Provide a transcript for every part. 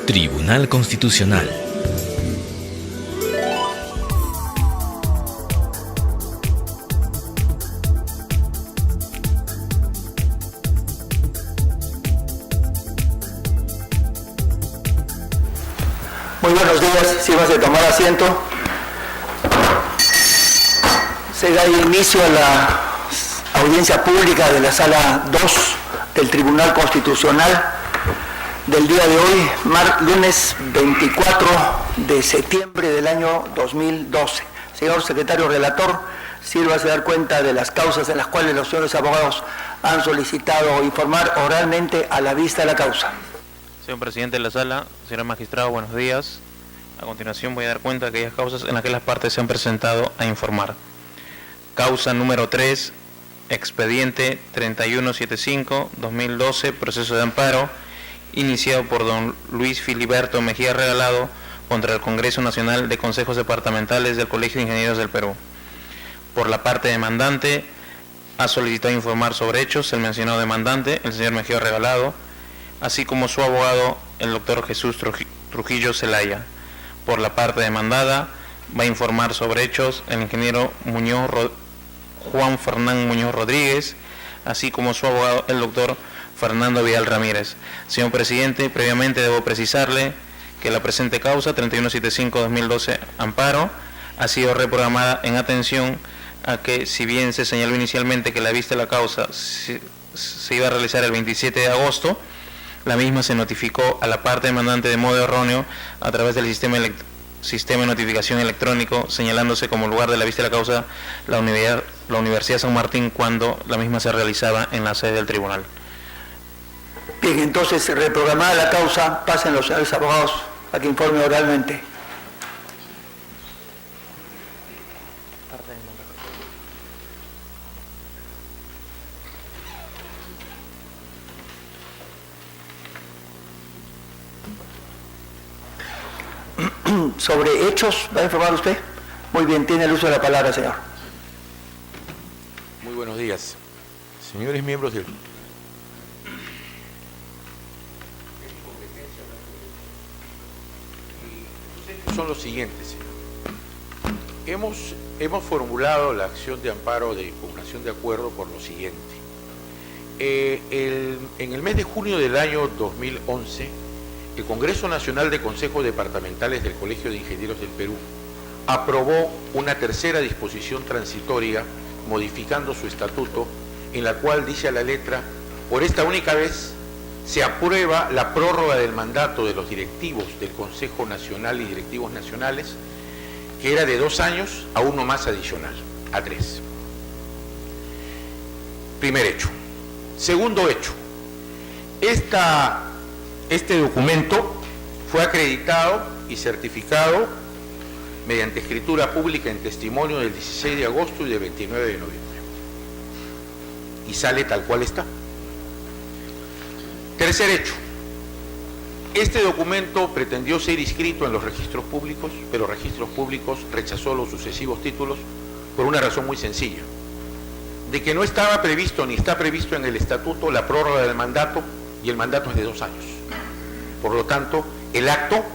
Tribunal Constitucional. Muy buenos días, sírvase tomar asiento. Se da inicio a la audiencia pública de la Sala 2 del Tribunal Constitucional del día de hoy, lunes 24 de septiembre del año 2012. Señor secretario relator, sírvase dar cuenta de las causas en las cuales los señores abogados han solicitado informar oralmente a la vista de la causa. Señor presidente de la sala, señor magistrado, buenos días. A continuación voy a dar cuenta de aquellas causas en las que las partes se han presentado a informar. Causa número 3, expediente 3175-2012, proceso de amparo, iniciado por don Luis Filiberto Mejía Regalado contra el Congreso Nacional de Consejos Departamentales del Colegio de Ingenieros del Perú. Por la parte demandante, ha solicitado informar sobre hechos el mencionado demandante, el señor Mejía Regalado, así como su abogado, el doctor Jesús Trujillo Zelaya. Por la parte demandada, va a informar sobre hechos el ingeniero Juan Fernán Muñoz Rodríguez, así como su abogado, el doctor Fernando Vidal Ramírez. Señor presidente, previamente debo precisarle que la presente causa 3175-2012 amparo ha sido reprogramada en atención a que, si bien se señaló inicialmente que la vista de la causa se iba a realizar el 27 de agosto, la misma se notificó a la parte demandante de modo erróneo a través del sistema de notificación electrónico, señalándose como lugar de la vista de la causa la Universidad San Martín, cuando la misma se realizaba en la sede del tribunal. Bien, entonces, reprogramada la causa, pasen los señores abogados a que informe oralmente. ¿Sobre hechos va a informar usted? Muy bien, tiene el uso de la palabra, señor. Muy buenos días. Señores miembros del... Son los siguientes, señor. Hemos formulado la acción de amparo de impugnación de acuerdo por lo siguiente. En el mes de junio del año 2011, el Congreso Nacional de Consejos Departamentales del Colegio de Ingenieros del Perú aprobó una tercera disposición transitoria modificando su estatuto, en la cual dice a la letra: por esta única vez se aprueba la prórroga del mandato de los directivos del Consejo Nacional y directivos nacionales, que era de 2 años a uno más adicional, a 3. Primer hecho. Segundo hecho. Este documento fue acreditado y certificado mediante escritura pública en testimonio del 16 de agosto y del 29 de noviembre. Y sale tal cual está. Tercer hecho. Este documento pretendió ser inscrito en los registros públicos, pero registros públicos rechazó los sucesivos títulos por una razón muy sencilla: de que no estaba previsto ni está previsto en el estatuto la prórroga del mandato, y el mandato es de 2 años. Por lo tanto, el acto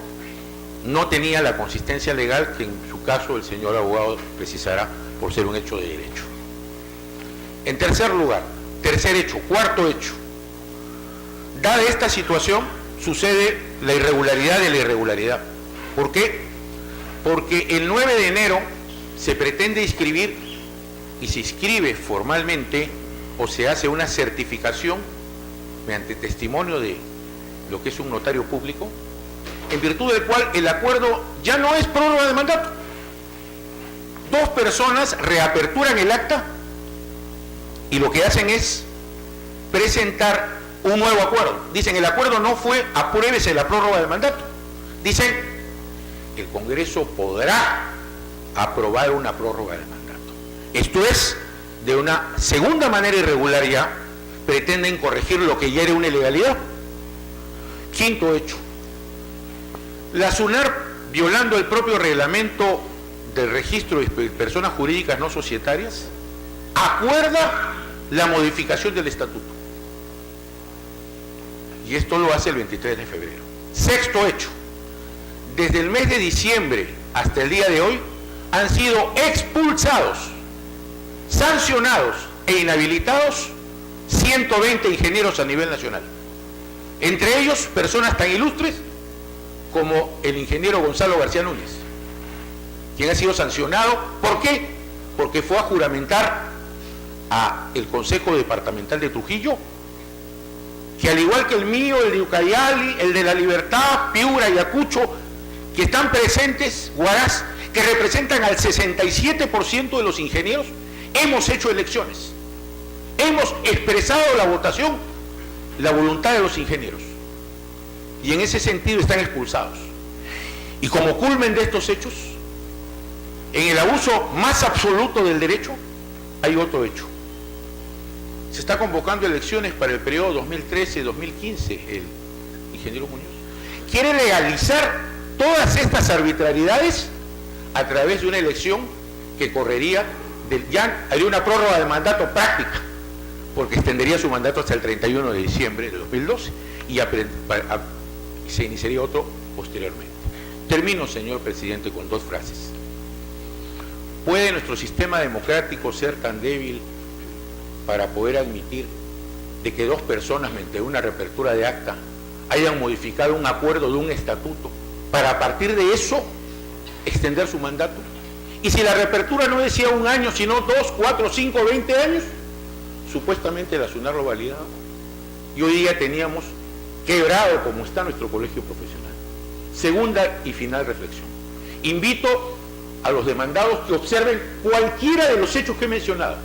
no tenía la consistencia legal que en su caso el señor abogado precisará por ser un hecho de derecho. En tercer lugar, tercer hecho, cuarto hecho. Dada esta situación, sucede la irregularidad de la irregularidad. ¿Por qué? Porque el 9 de enero se pretende inscribir y se inscribe formalmente o se hace una certificación mediante testimonio de lo que es un notario público, en virtud del cual el acuerdo ya no es prórroga de mandato. 2 personas reaperturan el acta y lo que hacen es presentar un nuevo acuerdo. Dicen: el acuerdo no fue, apruébese la prórroga de mandato. Dicen: el Congreso podrá aprobar una prórroga de mandato. Esto es, de una segunda manera irregular ya, pretenden corregir lo que ya era una ilegalidad. Quinto hecho. La SUNAR, violando el propio reglamento del registro de personas jurídicas no societarias, acuerda la modificación del estatuto. Y esto lo hace el 23 de febrero. Sexto hecho. Desde el mes de diciembre hasta el día de hoy han sido expulsados, sancionados e inhabilitados 120 ingenieros a nivel nacional. Entre ellos, personas tan ilustres como el ingeniero Gonzalo García Núñez, quien ha sido sancionado. ¿Por qué? Porque fue a juramentar a el Consejo Departamental de Trujillo, que al igual que el mío, el de Ucayali, el de La Libertad, Piura, Ayacucho, que están presentes, Huaraz, que representan al 67% de los ingenieros, hemos hecho elecciones, hemos expresado la votación, la voluntad de los ingenieros, y en ese sentido están expulsados. Y como culmen de estos hechos, en el abuso más absoluto del derecho, hay otro hecho. Se está convocando elecciones para el periodo 2013-2015, el ingeniero Muñoz quiere legalizar todas estas arbitrariedades a través de una elección que correría, ya haría una prórroga de mandato práctica, porque extendería su mandato hasta el 31 de diciembre de 2012 y se iniciaría otro posteriormente. Termino, señor presidente, con dos frases. ¿Puede nuestro sistema democrático ser tan débil para poder admitir de que dos personas, mediante una reapertura de acta, hayan modificado un acuerdo de un estatuto para a partir de eso extender su mandato? Y si la reapertura no decía 1 año, sino 2, 4, 5, 20 años, supuestamente la SUNAR lo validaba, y hoy día teníamos quebrado como está nuestro colegio profesional. Segunda y final reflexión. Invito a los demandados que observen cualquiera de los hechos que he mencionado,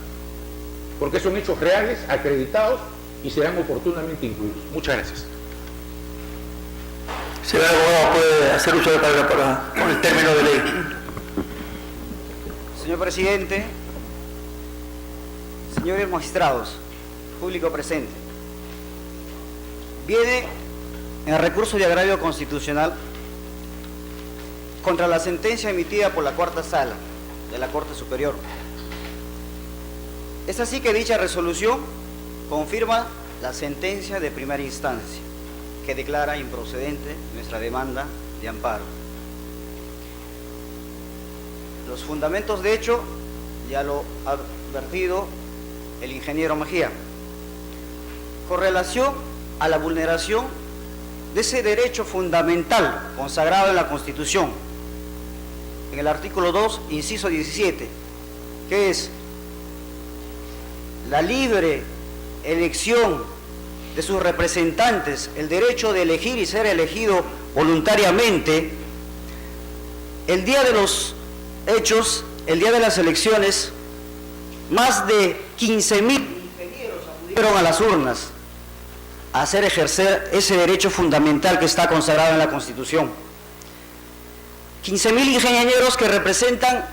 porque son hechos reales, acreditados y serán oportunamente incluidos. Muchas gracias. Señor abogado, puede hacer uso de palabra con el término de ley. Señor presidente, señores magistrados, público presente, viene en recurso de agravio constitucional contra la sentencia emitida por la Cuarta Sala de la Corte Superior. Es así que dicha resolución confirma la sentencia de primera instancia que declara improcedente nuestra demanda de amparo. Los fundamentos de hecho ya lo ha advertido el ingeniero Mejía. Con relación a la vulneración de ese derecho fundamental consagrado en la Constitución, en el artículo 2, inciso 17, que es la libre elección de sus representantes, el derecho de elegir y ser elegido voluntariamente. El día de los hechos, el día de las elecciones, más de 15.000 ingenieros acudieron a las urnas a hacer ejercer ese derecho fundamental que está consagrado en la Constitución. 15.000 ingenieros que representan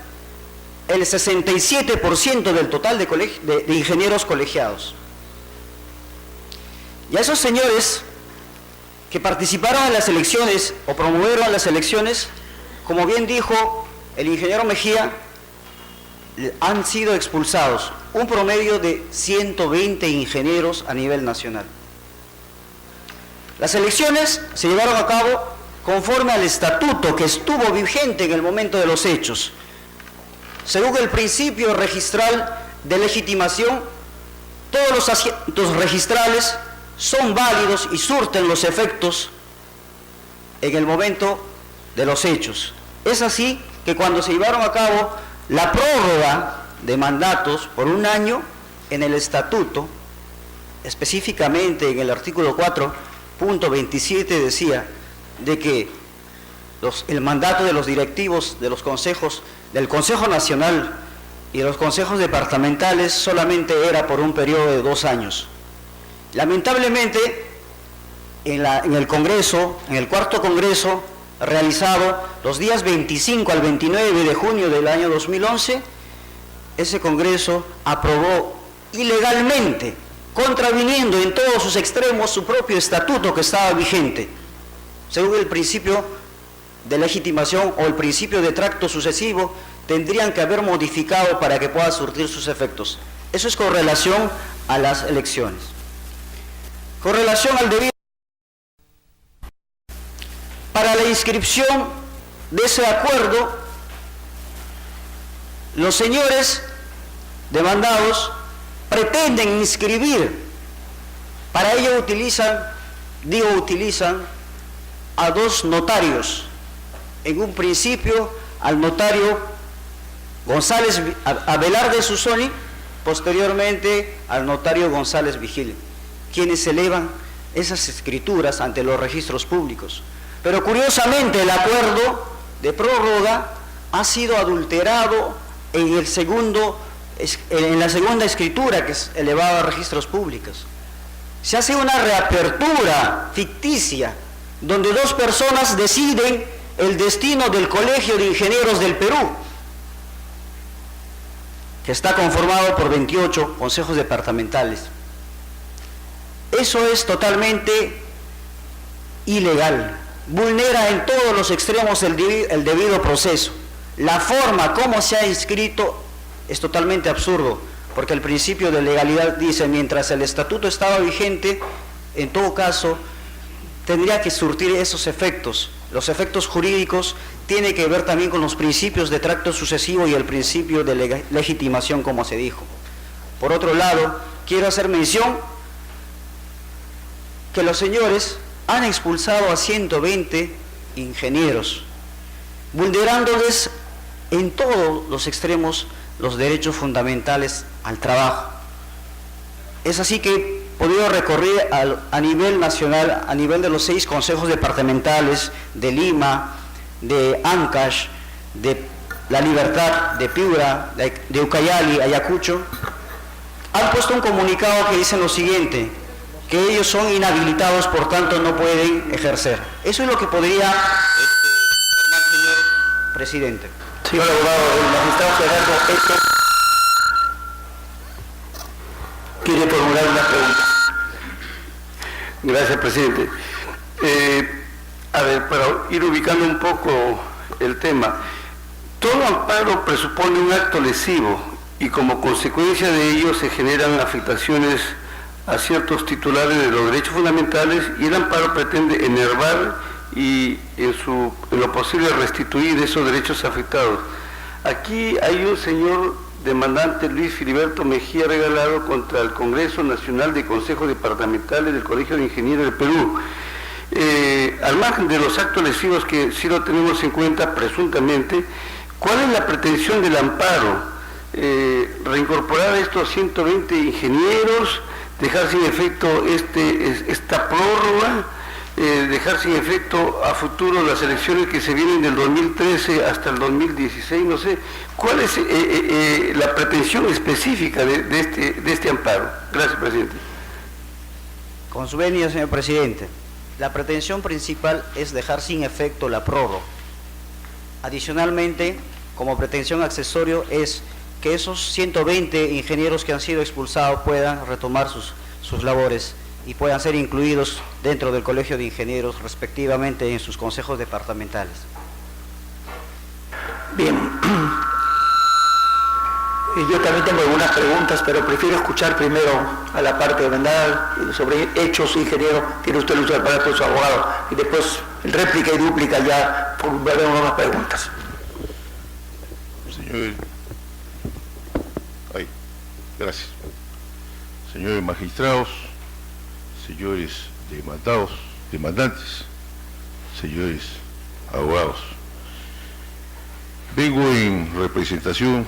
el 67% del total de ingenieros colegiados. Y a esos señores que participaron en las elecciones o promovieron las elecciones, como bien dijo el ingeniero Mejía, han sido expulsados un promedio de 120 ingenieros a nivel nacional. Las elecciones se llevaron a cabo conforme al estatuto que estuvo vigente en el momento de los hechos. Según el principio registral de legitimación, todos los asientos registrales son válidos y surten los efectos en el momento de los hechos. Es así que cuando se llevaron a cabo la prórroga de mandatos por 1 año en el estatuto, específicamente en el artículo 4.27 decía de que el mandato de los directivos de los consejos, del Consejo Nacional y de los consejos departamentales solamente era por un periodo de 2 años. Lamentablemente, en el Congreso, en el 4º Congreso, realizado los días 25 al 29 de junio del año 2011, ese Congreso aprobó ilegalmente, contraviniendo en todos sus extremos su propio estatuto que estaba vigente, según el principio de legitimación o el principio de tracto sucesivo, tendrían que haber modificado para que pueda surtir sus efectos. Eso es con relación a las elecciones. Con relación al debido Para la inscripción de ese acuerdo, los señores demandados pretenden inscribir, para ello utilizan a dos notarios. En un principio al notario González Abelarde Susoni, posteriormente al notario González Vigil, quienes elevan esas escrituras ante los registros públicos. Pero curiosamente el acuerdo de prórroga ha sido adulterado en la segunda escritura que es elevada a registros públicos. Se hace una reapertura ficticia donde dos personas deciden el destino del Colegio de Ingenieros del Perú, que está conformado por 28 consejos departamentales. Eso es totalmente ilegal, vulnera en todos los extremos el debido proceso. La forma como se ha inscrito es totalmente absurdo, porque el principio de legalidad dice, mientras el estatuto estaba vigente, en todo caso, tendría que surtir esos efectos. Los efectos jurídicos tienen que ver también con los principios de tracto sucesivo y el principio de legitimación, como se dijo. Por otro lado, quiero hacer mención que los señores han expulsado a 120 ingenieros, vulnerándoles en todos los extremos los derechos fundamentales al trabajo. Es así que he podido recorrer a nivel nacional, a nivel de los 6 consejos departamentales de Lima, de Ancash, de La Libertad, de Piura, de Ucayali, Ayacucho, han puesto un comunicado que dice lo siguiente, que ellos son inhabilitados, por tanto no pueden ejercer. Eso es lo que podría informar, señor presidente. Señor abogado, el magistrado Gerardo Eto quiere formular una pregunta. Gracias, presidente. A ver, para ir ubicando un poco el tema, todo amparo presupone un acto lesivo y como consecuencia de ello se generan afectaciones a ciertos titulares de los derechos fundamentales y el amparo pretende enervar y en lo posible restituir esos derechos afectados. Aquí hay un señor demandante, Luis Filiberto Mejía Regalado, contra el Congreso Nacional de Consejos Departamentales del Colegio de Ingenieros del Perú. Al margen de los actos lesivos que sí lo tenemos en cuenta presuntamente, ¿cuál es la pretensión del amparo? Reincorporar a estos 120 ingenieros, dejar sin efecto esta prórroga, dejar sin efecto a futuro las elecciones que se vienen del 2013 hasta el 2016, no sé, ¿cuál es la pretensión específica de este amparo? Gracias, presidente. Con su venia, señor presidente, la pretensión principal es dejar sin efecto la prórroga. Adicionalmente, como pretensión accesorio es que esos 120 ingenieros que han sido expulsados puedan retomar sus labores y puedan ser incluidos dentro del Colegio de Ingenieros, respectivamente en sus consejos departamentales. Bien. Yo también tengo algunas preguntas, pero prefiero escuchar primero a la parte demandada sobre hechos, ingeniero. Tiene usted el uso del palabra de su abogado y después réplica y dúplica ya veremos más preguntas. Señor, gracias. Señores magistrados, señores demandantes, señores abogados, vengo en representación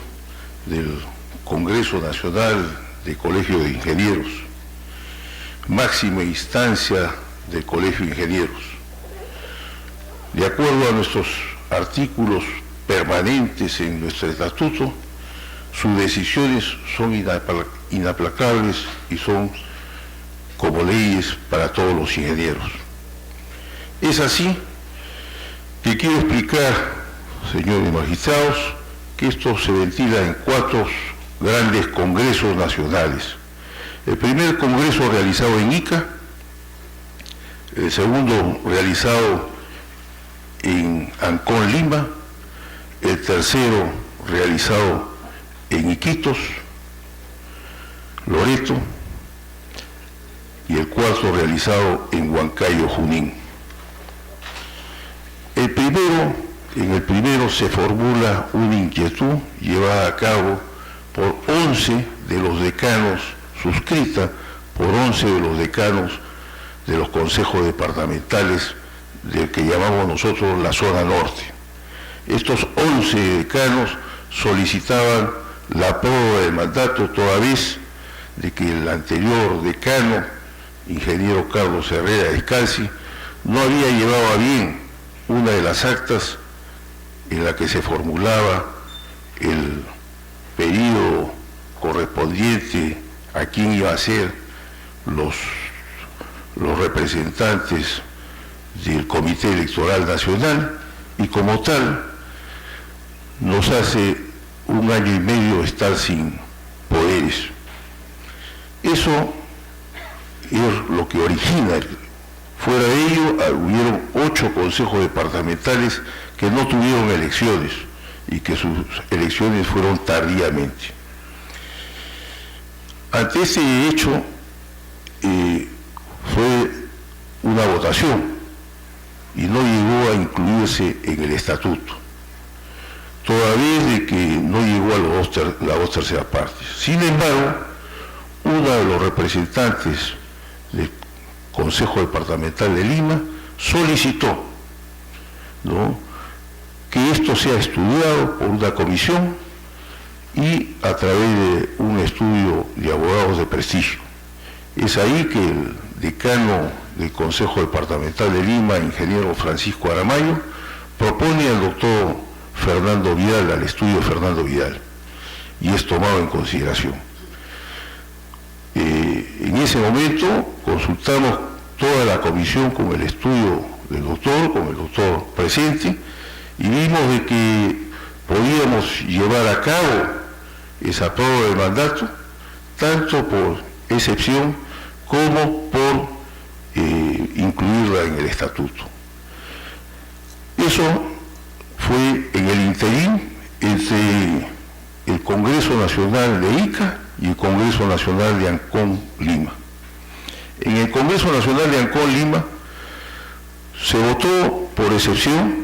del Congreso Nacional de Colegio de Ingenieros, máxima instancia del Colegio de Ingenieros. De acuerdo a nuestros artículos permanentes en nuestro estatuto, sus decisiones son inaplacables y son como leyes para todos los ingenieros. Es así que quiero explicar, señores magistrados, que esto se ventila en 4 grandes congresos nacionales. El primer congreso realizado en Ica, el segundo realizado en Ancón, Lima, el tercero realizado en Iquitos, Loreto, y el cuarto realizado en Huancayo, Junín. En el primero se formula una inquietud llevada a cabo por 11 de los decanos, suscrita por 11 de los decanos de los consejos departamentales del que llamamos nosotros la zona norte. Estos 11 decanos solicitaban la prórroga del mandato toda vez de que el anterior decano, ingeniero Carlos Herrera Descalzi, no había llevado a bien una de las actas en la que se formulaba el periodo correspondiente a quién iba a ser los representantes del Comité Electoral Nacional, y como tal nos hace 1 año y medio estar sin poderes. Eso es lo que origina. Fuera de ello, hubieron 8 consejos departamentales que no tuvieron elecciones y que sus elecciones fueron tardíamente. Ante ese hecho, fue una votación y no llegó a incluirse en el estatuto, toda vez de que no llegó a las 2 terceras partes. Sin embargo, uno de los representantes del Consejo Departamental de Lima solicitó, ¿no?, que esto sea estudiado por una comisión y a través de un estudio de abogados de prestigio. Es ahí que el decano del Consejo Departamental de Lima, ingeniero Francisco Aramayo, propone al doctor Fernando Vidal, al estudio Fernando Vidal, y es tomado en consideración. En ese momento consultamos toda la comisión con el estudio del doctor, con el doctor presente, y vimos de que podíamos llevar a cabo esa prórroga de mandato, tanto por excepción como por incluirla en el estatuto. Eso fue en el interín entre el Congreso Nacional de Ica y el Congreso Nacional de Ancón, Lima. En el Congreso Nacional de Ancón, Lima, se votó por excepción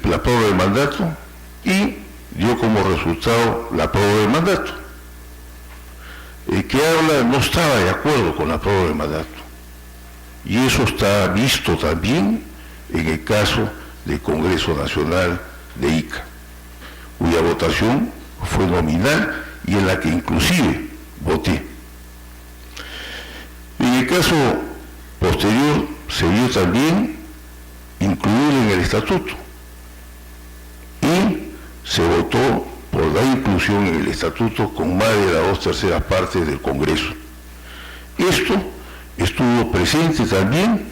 la prórroga del mandato y dio como resultado la prórroga del mandato. El que habla no estaba de acuerdo con la prórroga del mandato, y eso está visto también en el caso del Congreso Nacional de Ica, cuya votación fue nominal y en la que inclusive voté. En el caso posterior se vio también incluir en el estatuto y se votó por la inclusión en el estatuto con más de las 2 terceras partes del Congreso. Esto estuvo presente también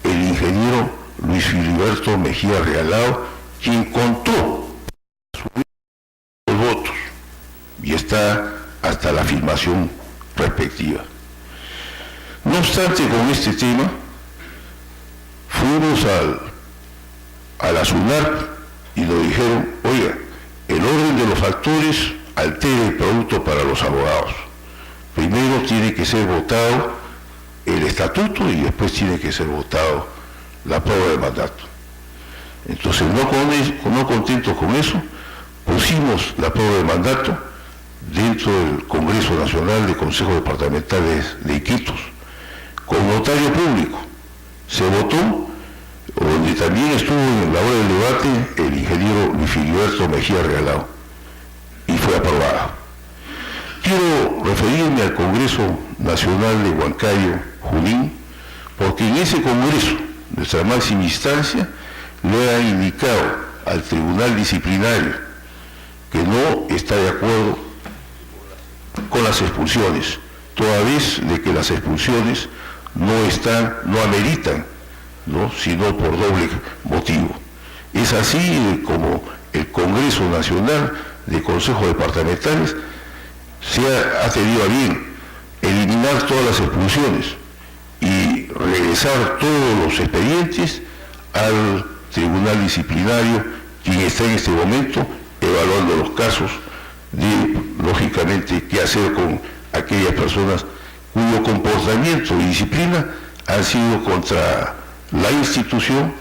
el ingeniero Luis Filiberto Mejía Regalado, quien contó los votos y está hasta la afirmación respectiva. No obstante, con este tema, fuimos a la SUNAT y nos dijeron, oiga, el orden de los factores altera el producto para los abogados. Primero tiene que ser votado el estatuto y después tiene que ser votado la prórroga de mandato. Entonces, no contentos con eso, pusimos la prórroga de mandato dentro del Congreso Nacional de Consejos Departamentales de Iquitos, con notario público. Se votó, donde también estuvo en la hora del debate el ingeniero Luis Filiberto Mejía Regalado, y fue aprobada. Quiero referirme al Congreso Nacional de Huancayo, Junín, porque en ese Congreso, nuestra máxima instancia, le ha indicado al Tribunal Disciplinario que no está de acuerdo con las expulsiones, toda vez de que las expulsiones no ameritan, ¿no?, sino por doble motivo. Es así como el Congreso Nacional de Consejos Departamentales ha tenido a bien eliminar todas las expulsiones y regresar todos los expedientes al Tribunal Disciplinario, quien está en este momento evaluando los casos de, lógicamente, qué hacer con aquellas personas cuyo comportamiento y disciplina han sido contra la institución,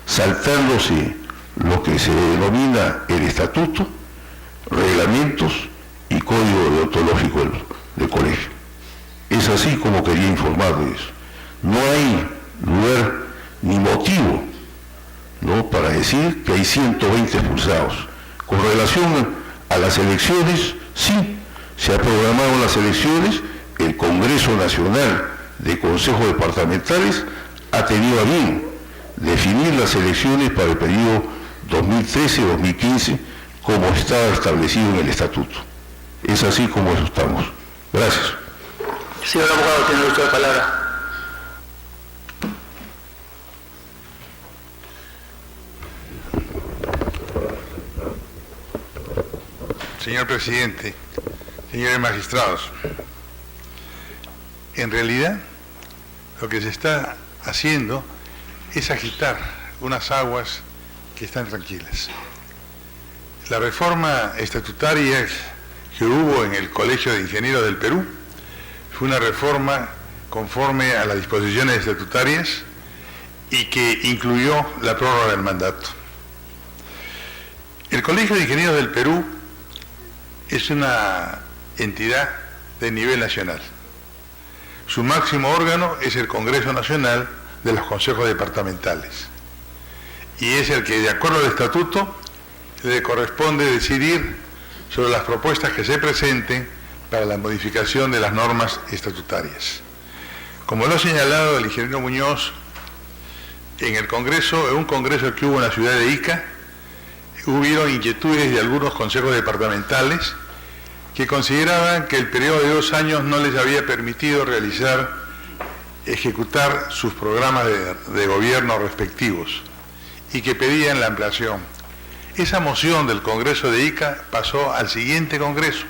saltándose lo que se denomina el estatuto, reglamentos y código deontológico del colegio. Es así como quería informarles. No hay lugar ni motivo, ¿no?, para decir que hay 120 expulsados. Con relación a las elecciones, sí, se ha programado las elecciones. El Congreso Nacional de Consejos Departamentales ha tenido a bien definir las elecciones para el periodo 2013-2015 como está establecido en el estatuto. Es así como eso estamos. Gracias. Señor abogado, tiene usted la palabra. Señor presidente, señores magistrados, en realidad lo que se está haciendo es agitar unas aguas que están tranquilas. La reforma estatutaria que hubo en el Colegio de Ingenieros del Perú fue una reforma conforme a las disposiciones estatutarias y que incluyó la prórroga del mandato. El Colegio de Ingenieros del Perú es una entidad de nivel nacional. Su máximo órgano es el Congreso Nacional de los Consejos Departamentales y es el que, de acuerdo al estatuto, le corresponde decidir sobre las propuestas que se presenten para la modificación de las normas estatutarias. Como lo ha señalado el ingeniero Muñoz, en el Congreso, en un congreso que hubo en la ciudad de Ica, hubieron inquietudes de algunos consejos departamentales que consideraban que el periodo de 2 años no les había permitido ejecutar sus programas de gobierno respectivos y que pedían la ampliación. Esa moción del Congreso de Ica pasó al siguiente Congreso,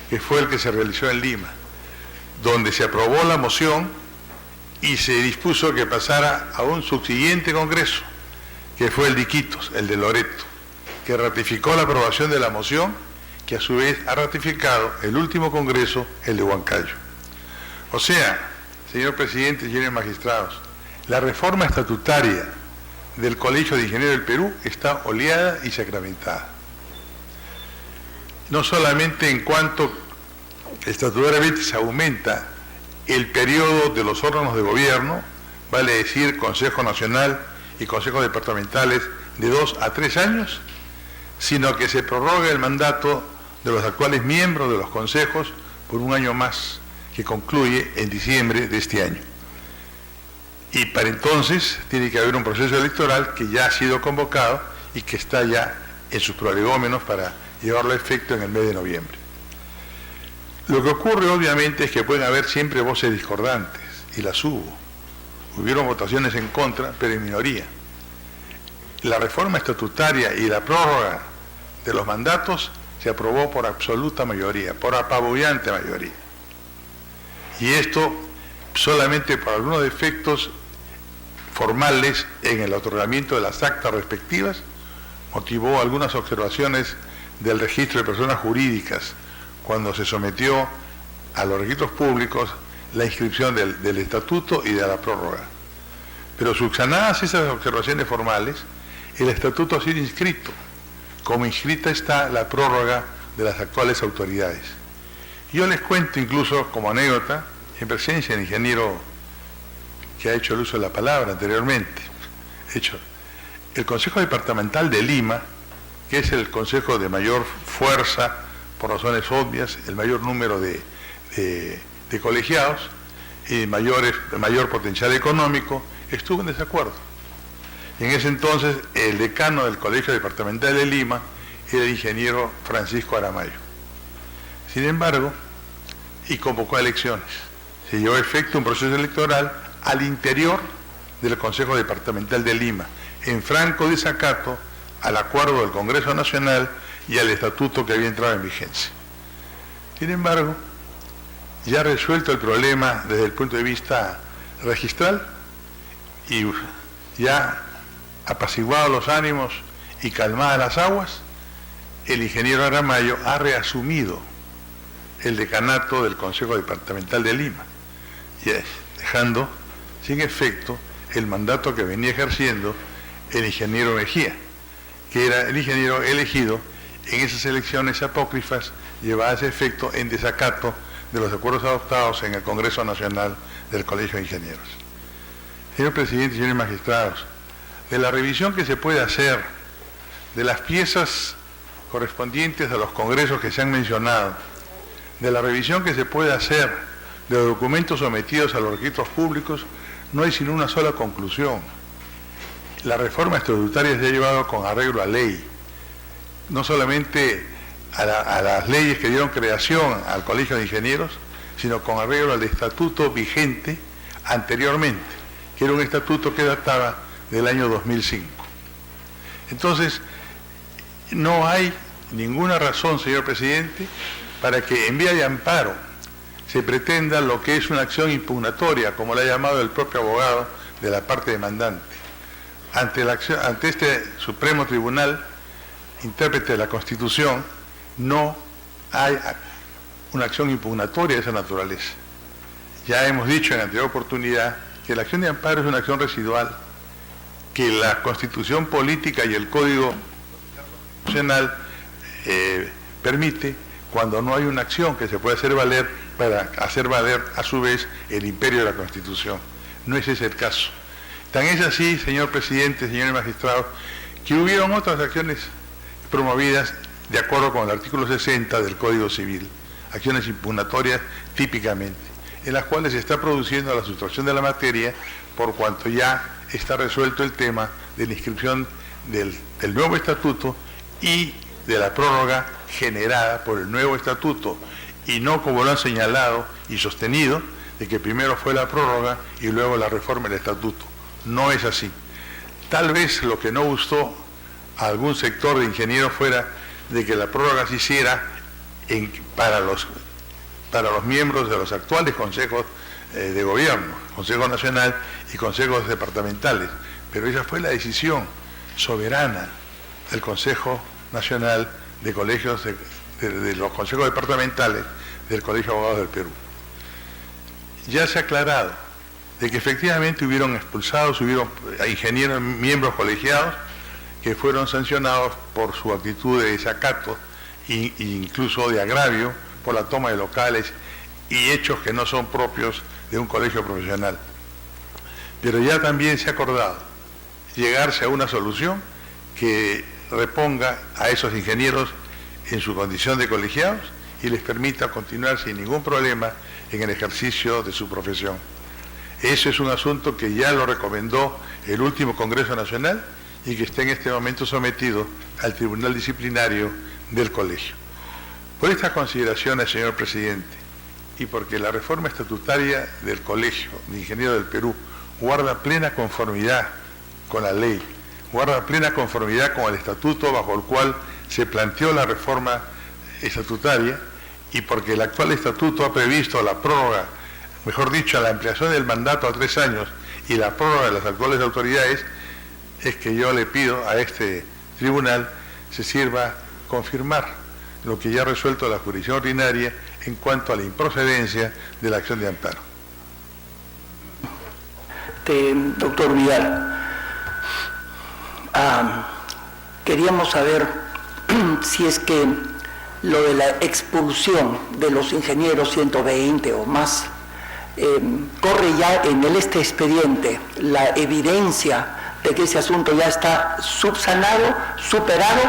que fue el que se realizó en Lima, donde se aprobó la moción y se dispuso que pasara a un subsiguiente Congreso, que fue el de Iquitos, el de Loreto, que ratificó la aprobación de la moción, que a su vez ha ratificado el último Congreso, el de Huancayo. O sea, señor presidente y señores magistrados, la reforma estatutaria del Colegio de Ingenieros del Perú está oleada y sacramentada. No solamente en cuanto estatutariamente se aumenta el periodo de los órganos de gobierno, vale decir Consejo Nacional y Consejos Departamentales, de 2 a 3 años, sino que se prorroga el mandato de los actuales miembros de los consejos por 1 año más, que concluye en diciembre de este año. Y para entonces tiene que haber un proceso electoral que ya ha sido convocado y que está ya en sus prolegómenos para llevarlo a efecto en el mes de noviembre. Lo que ocurre obviamente es que pueden haber siempre voces discordantes, y las hubo. Hubieron votaciones en contra, pero en minoría. La reforma estatutaria y la prórroga de los mandatos se aprobó por absoluta mayoría, por apabullante mayoría. Y esto solamente por algunos defectos formales en el otorgamiento de las actas respectivas motivó algunas observaciones del registro de personas jurídicas cuando se sometió a los registros públicos la inscripción del estatuto y de la prórroga. Pero subsanadas esas observaciones formales, el estatuto ha sido inscrito, como inscrita está la prórroga de las actuales autoridades. Yo les cuento incluso como anécdota, en presencia del ingeniero que ha hecho el uso de la palabra anteriormente, el Consejo Departamental de Lima, que es el consejo de mayor fuerza, por razones obvias, el mayor número de colegiados y mayor potencial económico, estuvo en desacuerdo. Y en ese entonces el decano del Colegio Departamental de Lima era el ingeniero Francisco Aramayo. Sin embargo, y convocó a elecciones. Se llevó a efecto un proceso electoral al interior del Consejo Departamental de Lima, en franco desacato al acuerdo del Congreso Nacional y al estatuto que había entrado en vigencia. Sin embargo, ya resuelto el problema desde el punto de vista registral y ya apaciguados los ánimos y calmadas las aguas, el ingeniero Aramayo ha reasumido el decanato del Consejo Departamental de Lima, y dejando sin efecto el mandato que venía ejerciendo el ingeniero Mejía, que era el ingeniero elegido en esas elecciones apócrifas llevadas a efecto en desacato de los acuerdos adoptados en el Congreso Nacional del Colegio de Ingenieros. Señor presidente, señores magistrados, de la revisión que se puede hacer de las piezas correspondientes a los congresos que se han mencionado, de la revisión que se puede hacer de los documentos sometidos a los registros públicos, no hay sino una sola conclusión. La reforma estatutaria se ha llevado con arreglo a ley, no solamente a las leyes que dieron creación al Colegio de Ingenieros, sino con arreglo al estatuto vigente anteriormente, que era un estatuto que databa del año 2005. Entonces, no hay ninguna razón, señor presidente, para que en vía de amparo se pretenda lo que es una acción impugnatoria, como la ha llamado el propio abogado de la parte demandante. Ante este Supremo Tribunal, intérprete de la Constitución, no hay una acción impugnatoria de esa naturaleza. Ya hemos dicho en anterior oportunidad que la acción de amparo es una acción residual, que la Constitución política y el Código Nacional permite cuando no hay una acción que se pueda hacer valer para hacer valer a su vez el imperio de la Constitución. No ese es el caso. Tan es así, señor presidente, señores magistrados, que hubieron otras acciones promovidas de acuerdo con el artículo 60 del Código Civil, acciones impugnatorias típicamente, en las cuales se está produciendo la sustracción de la materia por cuanto ya está resuelto el tema de la inscripción del nuevo estatuto y de la prórroga generada por el nuevo estatuto, y no como lo han señalado y sostenido, de que primero fue la prórroga y luego la reforma del estatuto. No es así. Tal vez lo que no gustó a algún sector de ingenieros fuera de que la prórroga se hiciera para los miembros de los actuales consejos de gobierno, Consejo Nacional y consejos departamentales, pero esa fue la decisión soberana del Consejo Nacional de Colegios de los consejos departamentales del Colegio de Abogados del Perú. Ya se ha aclarado de que efectivamente hubieron expulsados, hubieron ingenieros, miembros colegiados que fueron sancionados por su actitud de desacato e incluso de agravio por la toma de locales y hechos que no son propios de un colegio profesional. Pero ya también se ha acordado llegarse a una solución que reponga a esos ingenieros en su condición de colegiados y les permita continuar sin ningún problema en el ejercicio de su profesión. Ese es un asunto que ya lo recomendó el último Congreso Nacional y que está en este momento sometido al Tribunal Disciplinario del Colegio. Por estas consideraciones, señor presidente, y porque la reforma estatutaria del Colegio de Ingenieros del Perú guarda plena conformidad con la ley, guarda plena conformidad con el estatuto bajo el cual se planteó la reforma estatutaria, y porque el actual estatuto ha previsto la prórroga, mejor dicho, la ampliación del mandato a 3 años y la prórroga de las actuales autoridades, es que yo le pido a este tribunal se sirva confirmar lo que ya ha resuelto la jurisdicción ordinaria en cuanto a la improcedencia de la acción de amparo. Doctor Vidal, queríamos saber si es que lo de la expulsión de los ingenieros 120 o más, corre ya en este expediente la evidencia de que ese asunto ya está subsanado, superado,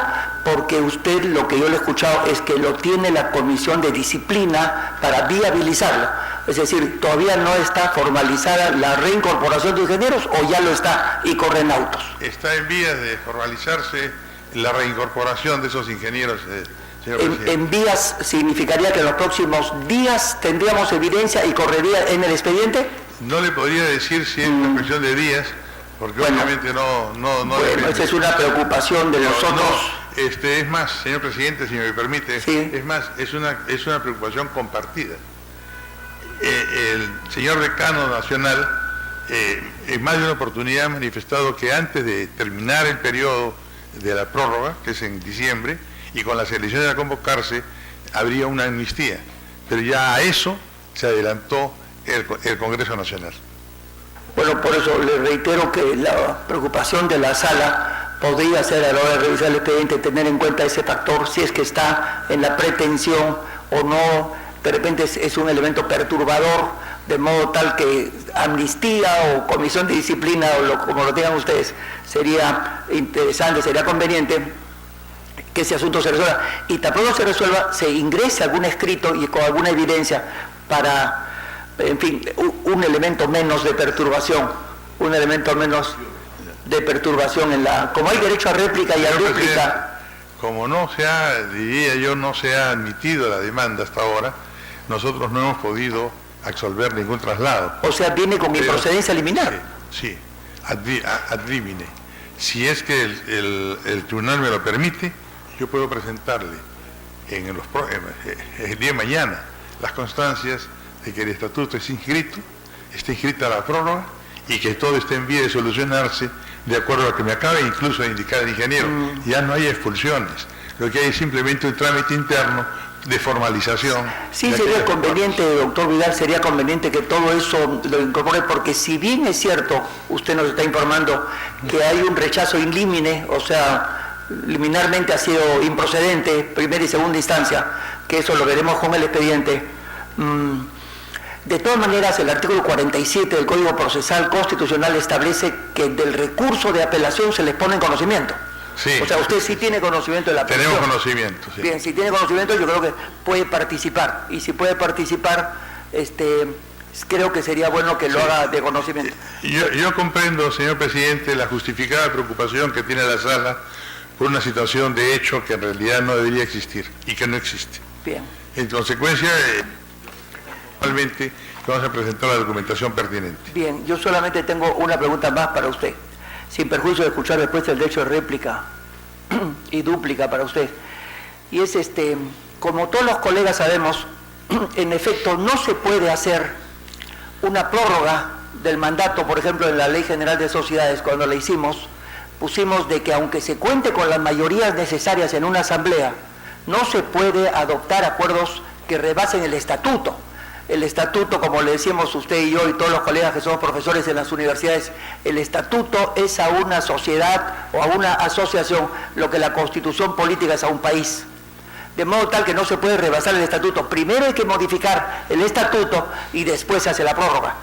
porque usted, lo que yo le he escuchado es que lo tiene la Comisión de Disciplina para viabilizarlo. Es decir, ¿todavía no está formalizada la reincorporación de ingenieros o ya lo está y corren autos? Está en vías de formalizarse la reincorporación de esos ingenieros, señor presidente. En vías significaría que en los próximos días tendríamos evidencia y correría en el expediente. No le podría decir si es una cuestión de días, porque bueno, obviamente no bueno, esa es una preocupación de nosotros. Es más, señor presidente, si me permite, sí. Es más, es una preocupación compartida. El señor decano nacional en más de una oportunidad ha manifestado que antes de terminar el periodo de la prórroga, que es en diciembre, y con las elecciones a convocarse, habría una amnistía. Pero ya a eso se adelantó el Congreso Nacional. Bueno, por eso le reitero que la preocupación de la sala podría ser a la hora de revisar el expediente tener en cuenta ese factor, si es que está en la pretensión o no, de repente es un elemento perturbador, de modo tal que amnistía o comisión de disciplina, o como lo tengan ustedes, sería interesante, sería conveniente que ese asunto se resuelva. Y tampoco se resuelva, se ingrese algún escrito y con alguna evidencia para, en fin, un elemento menos de perturbación, un elemento menos de perturbación en la... Como hay derecho a réplica y a dúplica... Como no se ha, diría yo, no se ha admitido la demanda hasta ahora, nosotros no hemos podido absolver ningún traslado. O sea, viene con improcedencia liminar. Sí, ad limine. Si es que el tribunal me lo permite, yo puedo presentarle el día de mañana las constancias de que el estatuto es inscrito, está inscrita la prórroga y que todo está en vía de solucionarse de acuerdo a lo que me acaba incluso de indicar el ingeniero. Ya no hay expulsiones, lo que hay es simplemente un trámite interno de formalización. Sí, sería conveniente, doctor Vidal, sería conveniente que todo eso lo incorpore, porque si bien es cierto, usted nos está informando que hay un rechazo in limine, o sea, liminarmente ha sido improcedente, primera y segunda instancia, que eso lo veremos con el expediente. De todas maneras, el artículo 47 del Código Procesal Constitucional establece que del recurso de apelación se les pone en conocimiento. Sí. O sea, usted sí tiene conocimiento de la apelación. Tenemos conocimiento, sí. Bien, si tiene conocimiento, yo creo que puede participar. Y si puede participar, creo que sería bueno que lo haga de conocimiento. Yo comprendo, señor presidente, la justificada preocupación que tiene la sala por una situación de hecho que en realidad no debería existir y que no existe. Bien. En consecuencia, actualmente vamos a presentar la documentación pertinente. Bien, yo solamente tengo una pregunta más para usted, sin perjuicio de escuchar después el derecho de réplica y dúplica para usted. Y es como todos los colegas sabemos, en efecto no se puede hacer una prórroga del mandato. Por ejemplo, en la Ley General de Sociedades, cuando la hicimos, pusimos de que aunque se cuente con las mayorías necesarias en una asamblea, no se puede adoptar acuerdos que rebasen el estatuto. El estatuto, como le decíamos usted y yo y todos los colegas que somos profesores en las universidades, el estatuto es a una sociedad o a una asociación lo que la constitución política es a un país. De modo tal que no se puede rebasar el estatuto. Primero hay que modificar el estatuto y después se hace la prórroga.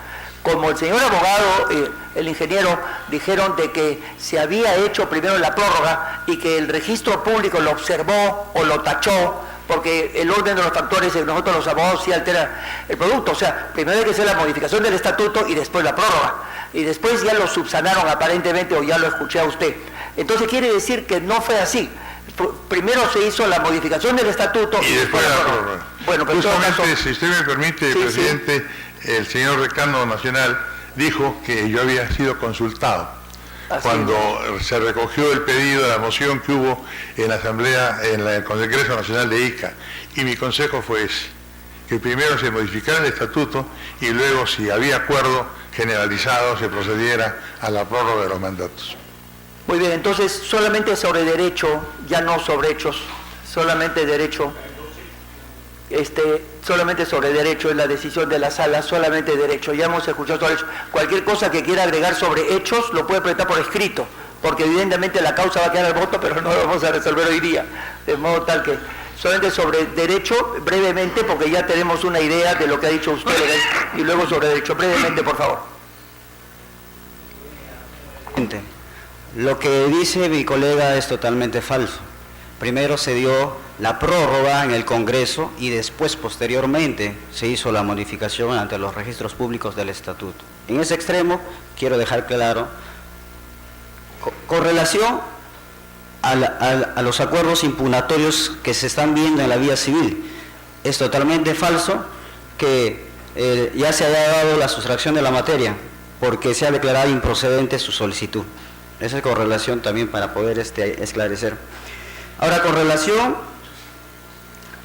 Como el señor abogado, el ingeniero, dijeron de que se había hecho primero la prórroga y que el registro público lo observó o lo tachó, porque el orden de los factores, nosotros los abogados, sí altera el producto. O sea, primero hay que hacer la modificación del estatuto y después la prórroga. Y después ya lo subsanaron aparentemente, o ya lo escuché a usted. Entonces quiere decir que no fue así. Primero se hizo la modificación del estatuto y después la prórroga. Bueno, pero justamente, si usted me permite, sí, presidente, sí. El señor decano nacional dijo que yo había sido consultado. Así cuando se recogió el pedido de la moción que hubo en la Asamblea, en el Congreso Nacional de ICA, y mi consejo fue ese, que primero se modificara el estatuto y luego, si había acuerdo generalizado, se procediera a la prórroga de los mandatos. Muy bien, entonces solamente sobre derecho, ya no sobre hechos, solamente derecho, solamente sobre derecho es la decisión de la sala, solamente derecho. Ya hemos escuchado sobre derecho. Cualquier cosa que quiera agregar sobre hechos lo puede presentar por escrito, porque evidentemente la causa va a quedar al voto, pero no lo vamos a resolver hoy día. De modo tal que solamente sobre derecho, brevemente, porque ya tenemos una idea de lo que ha dicho usted, y luego sobre derecho, brevemente, por favor. Lo que dice mi colega es totalmente falso. Primero se dio la prórroga en el Congreso y después, posteriormente, se hizo la modificación ante los registros públicos del Estatuto. En ese extremo, quiero dejar claro, con relación a los acuerdos impugnatorios que se están viendo en la vía civil, es totalmente falso que ya se haya dado la sustracción de la materia, porque se ha declarado improcedente su solicitud. Esa es con relación también para poder esclarecer. Ahora, con relación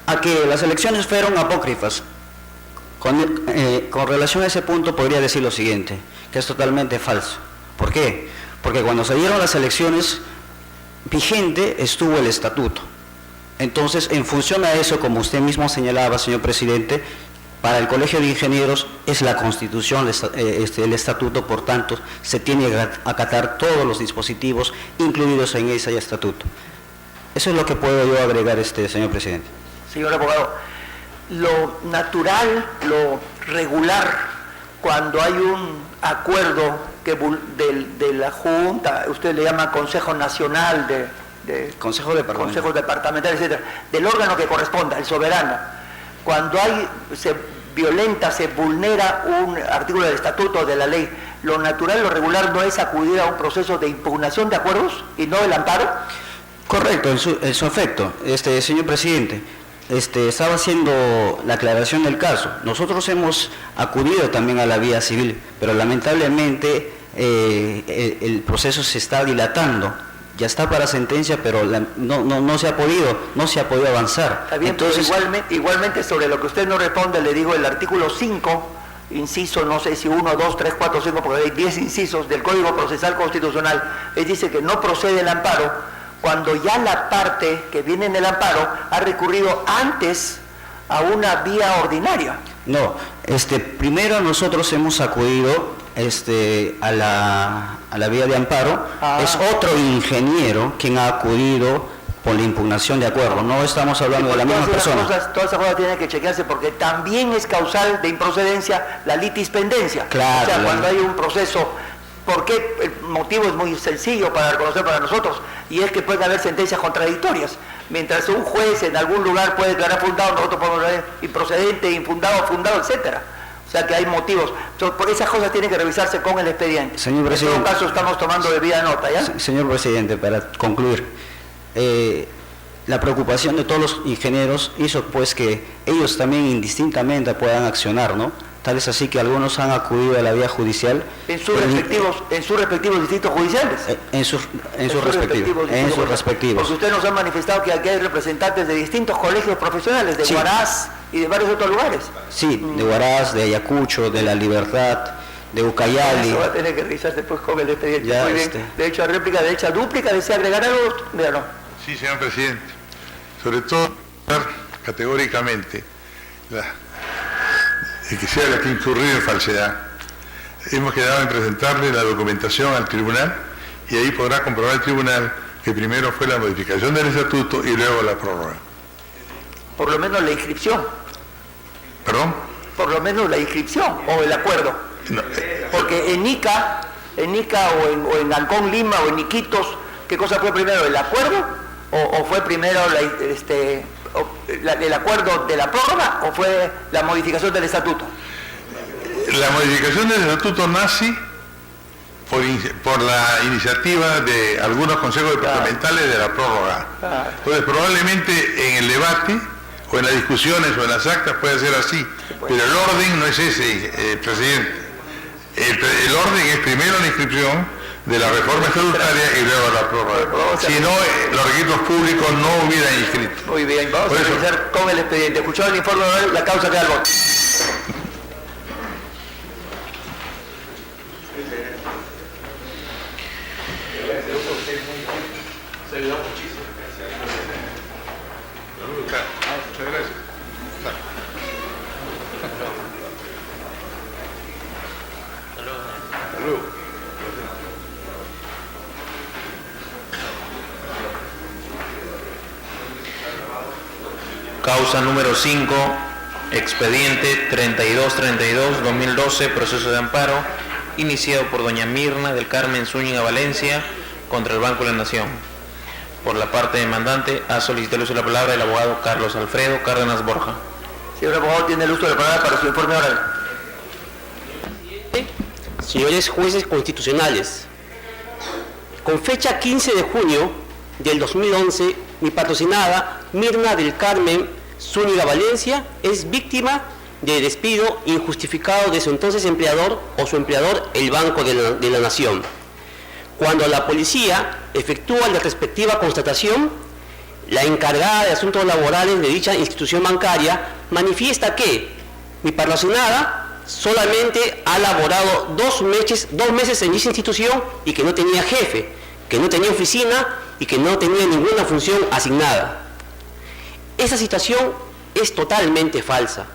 a que las elecciones fueron apócrifas, con relación a ese punto podría decir lo siguiente, que es totalmente falso. ¿Por qué? Porque cuando se dieron las elecciones, vigente estuvo el estatuto. Entonces, en función a eso, como usted mismo señalaba, señor presidente, Para el Colegio de Ingenieros es la Constitución, el Estatuto, por tanto, se tiene que acatar todos los dispositivos incluidos en ese estatuto. Eso es lo que puedo yo agregar, señor presidente. Señor abogado, lo natural, lo regular, cuando hay un acuerdo de la Junta, usted le llama Consejo Nacional Consejo Departamental, Consejos Departamentales, etcétera, del órgano que corresponda, el soberano, cuando se violenta, se vulnera un artículo del estatuto de la ley, lo natural, lo regular no es acudir a un proceso de impugnación de acuerdos y no el amparo. Correcto, en su efecto, señor presidente. Estaba haciendo la aclaración del caso. Nosotros hemos acudido también a la vía civil, pero lamentablemente el proceso se está dilatando. Ya está para sentencia, pero no se ha podido avanzar. Está bien, entonces, pero igualmente sobre lo que usted no responde, le digo el artículo 5, inciso, no sé si 1, 2, 3, 4, 5, porque hay 10 incisos del Código Procesal Constitucional, él dice que no procede el amparo cuando ya la parte que viene en el amparo ha recurrido antes a una vía ordinaria. No, primero nosotros hemos acudido a la vía de amparo. Es otro ingeniero quien ha acudido por la impugnación de acuerdo, no estamos hablando de la misma persona. Todas esas cosas tienen que chequearse porque también es causal de improcedencia la litispendencia. Claro, o sea, cuando hay un proceso, porque el motivo es muy sencillo para reconocer para nosotros, y es que pueden haber sentencias contradictorias. Mientras un juez en algún lugar puede declarar fundado, nosotros podemos declarar improcedente, infundado, fundado, etcétera. O sea que hay motivos. Por esas cosas tienen que revisarse con el expediente. Señor presidente, en todo caso estamos tomando debida nota, ¿ya? Señor presidente, para concluir, la preocupación de todos los ingenieros hizo pues que ellos también indistintamente puedan accionar, ¿no? Tal es así que algunos han acudido a la vía judicial. ¿En sus respectivos distritos judiciales? En sus respectivos. Porque usted nos ha manifestado que aquí hay representantes de distintos colegios profesionales, de Huaraz y de varios otros lugares. Sí, de Huaraz, de Ayacucho, de La Libertad, de Ucayali. Eso va a tener que revisar después con el expediente. Ya, muy bien. Derecho a réplica, derecho a dúplica, ¿desea agregar algo? Véalo. Sí, señor presidente. Sobre todo, categóricamente, el que sea la que incurrir en falsedad. Hemos quedado en presentarle la documentación al tribunal y ahí podrá comprobar el tribunal que primero fue la modificación del estatuto y luego la prórroga. Por lo menos la inscripción. ¿Perdón? Por lo menos la inscripción o el acuerdo. No, Porque en Ica o en Ancón Lima o en Iquitos, ¿qué cosa fue primero? ¿El acuerdo? ¿O fue primero el acuerdo de la prórroga o fue la modificación del estatuto? La modificación del estatuto nace por la iniciativa de algunos consejos departamentales de la prórroga. Entonces probablemente en el debate o en las discusiones o en las actas puede ser así, pero el orden no es ese, presidente. El orden es primero la inscripción de la reforma estatutaria y luego la prórroga. Si no, los registros públicos no hubieran inscrito. Muy bien, vamos a revisar con el expediente. ¿Escuchó el informe oral? La causa queda al voto. Muchas gracias. Causa número 5, expediente 3232-2012, proceso de amparo, iniciado por doña Mirna del Carmen Zúñiga Valencia contra el Banco de la Nación. Por la parte demandante, ha solicitado el uso de la palabra el abogado Carlos Alfredo Cárdenas Borja. Señor abogado, tiene el uso de la palabra para su informe oral. Señores jueces constitucionales, con fecha 15 de junio del 2011, mi patrocinada Mirna del Carmen Zúñiga Valencia es víctima de despido injustificado de su entonces empleador o su empleador, el Banco de la Nación. Cuando la policía efectúa la respectiva constatación, la encargada de asuntos laborales de dicha institución bancaria manifiesta que mi patrocinada solamente ha laborado 2 meses en dicha institución y que no tenía jefe, que no tenía oficina y que no tenía ninguna función asignada. Esa situación es totalmente falsa.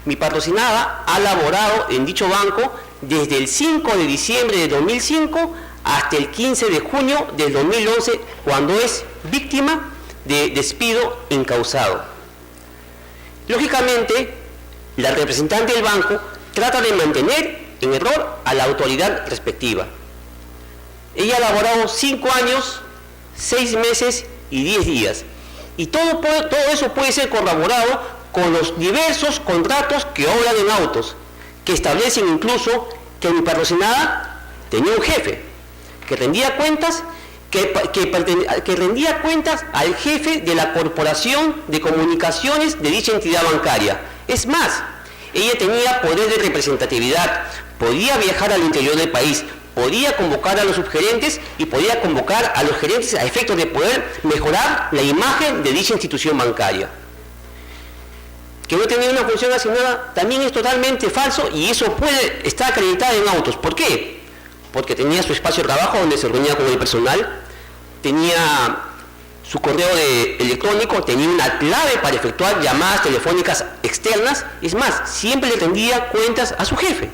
Mi patrocinada ha laborado en dicho banco desde el 5 de diciembre de 2005 hasta el 15 de junio del 2011, cuando es víctima de despido incausado. Lógicamente, la representante del banco trata de mantener en error a la autoridad respectiva. Ella ha laborado 5 años, 6 meses y 10 días. Y todo eso puede ser corroborado con los diversos contratos que obran en autos, que establecen incluso que mi patrocinada tenía un jefe, que rendía cuentas, que rendía cuentas al jefe de la Corporación de Comunicaciones de dicha entidad bancaria. Es más, ella tenía poder de representatividad, podía viajar al interior del país, podía convocar a los subgerentes y podía convocar a los gerentes a efectos de poder mejorar la imagen de dicha institución bancaria. Que no tenía una función asignada también es totalmente falso, y eso puede estar acreditado en autos. ¿Por qué? Porque tenía su espacio de trabajo donde se reunía con el personal, tenía su correo electrónico, tenía una clave para efectuar llamadas telefónicas externas. Es más, siempre le rendía cuentas a su jefe.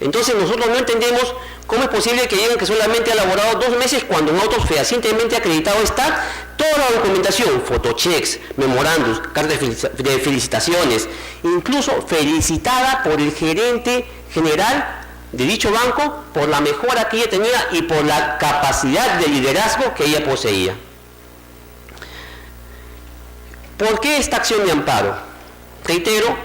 Entonces nosotros no entendemos cómo es posible que digan que solamente ha laborado 2 meses cuando en autos fehacientemente acreditado está toda la documentación, fotochecks, memorándums, cartas de felicitaciones, incluso felicitada por el gerente general de dicho banco por la mejora que ella tenía y por la capacidad de liderazgo que ella poseía. ¿Por qué esta acción de amparo? Reitero,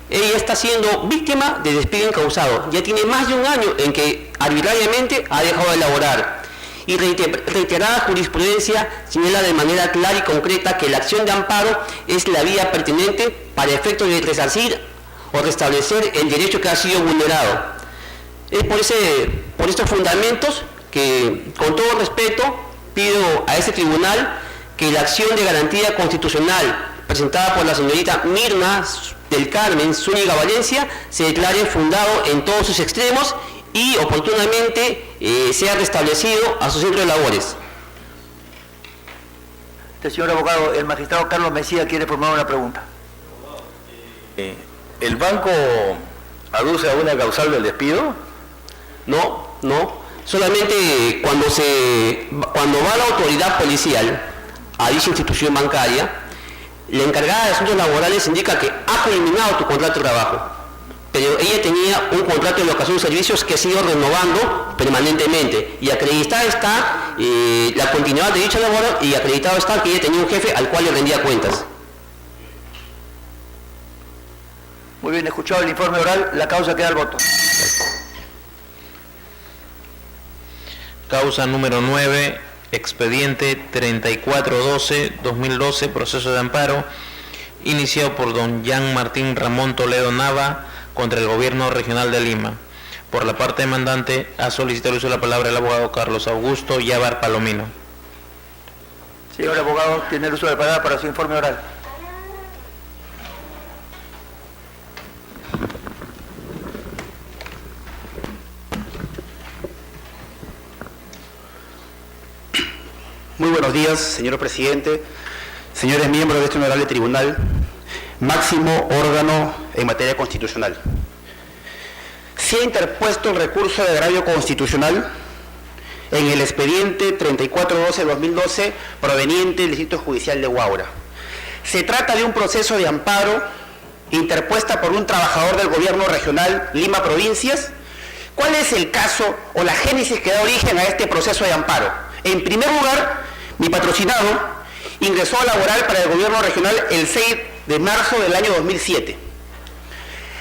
ella está siendo víctima de despido incausado. Ya tiene más de 1 año en que arbitrariamente ha dejado de laborar. Y reiterada jurisprudencia señala de manera clara y concreta que la acción de amparo es la vía pertinente para efectos de resarcir o restablecer el derecho que ha sido vulnerado. Es por estos fundamentos que, con todo respeto, pido a este tribunal que la acción de garantía constitucional presentada por la señorita Mirna del Carmen Zúñiga Valencia se declare fundado en todos sus extremos y oportunamente sea restablecido a su centro de labores. Señor abogado, el magistrado Carlos Mesía quiere formular una pregunta. ¿El banco aduce a una causal del despido? No. Solamente cuando va la autoridad policial a dicha institución bancaria, la encargada de asuntos laborales indica que ha culminado tu contrato de trabajo, pero ella tenía un contrato de locación de servicios que ha sido renovando permanentemente, y acreditada está la continuidad de dicha labor, y acreditado está que ella tenía un jefe al cual le rendía cuentas. Muy bien, escuchado el informe oral, la causa queda al voto. Causa número 9, expediente 3412-2012, proceso de amparo, iniciado por don Jean Martín Ramón Toledo Nava contra el Gobierno Regional de Lima. Por la parte demandante, ha solicitado el uso de la palabra el abogado Carlos Augusto Yabar Palomino. Señor abogado, tiene el uso de la palabra para su informe oral. Muy buenos días, señor presidente, señores miembros de este honorable tribunal, máximo órgano en materia constitucional. Se ha interpuesto el recurso de agravio constitucional en el expediente 3412-2012 proveniente del Distrito Judicial de Huaura. Se trata de un proceso de amparo interpuesta por un trabajador del Gobierno Regional Lima Provincias. ¿Cuál es el caso o la génesis que da origen a este proceso de amparo? En primer lugar, mi patrocinado ingresó a laborar para el Gobierno Regional el 6 de marzo del año 2007.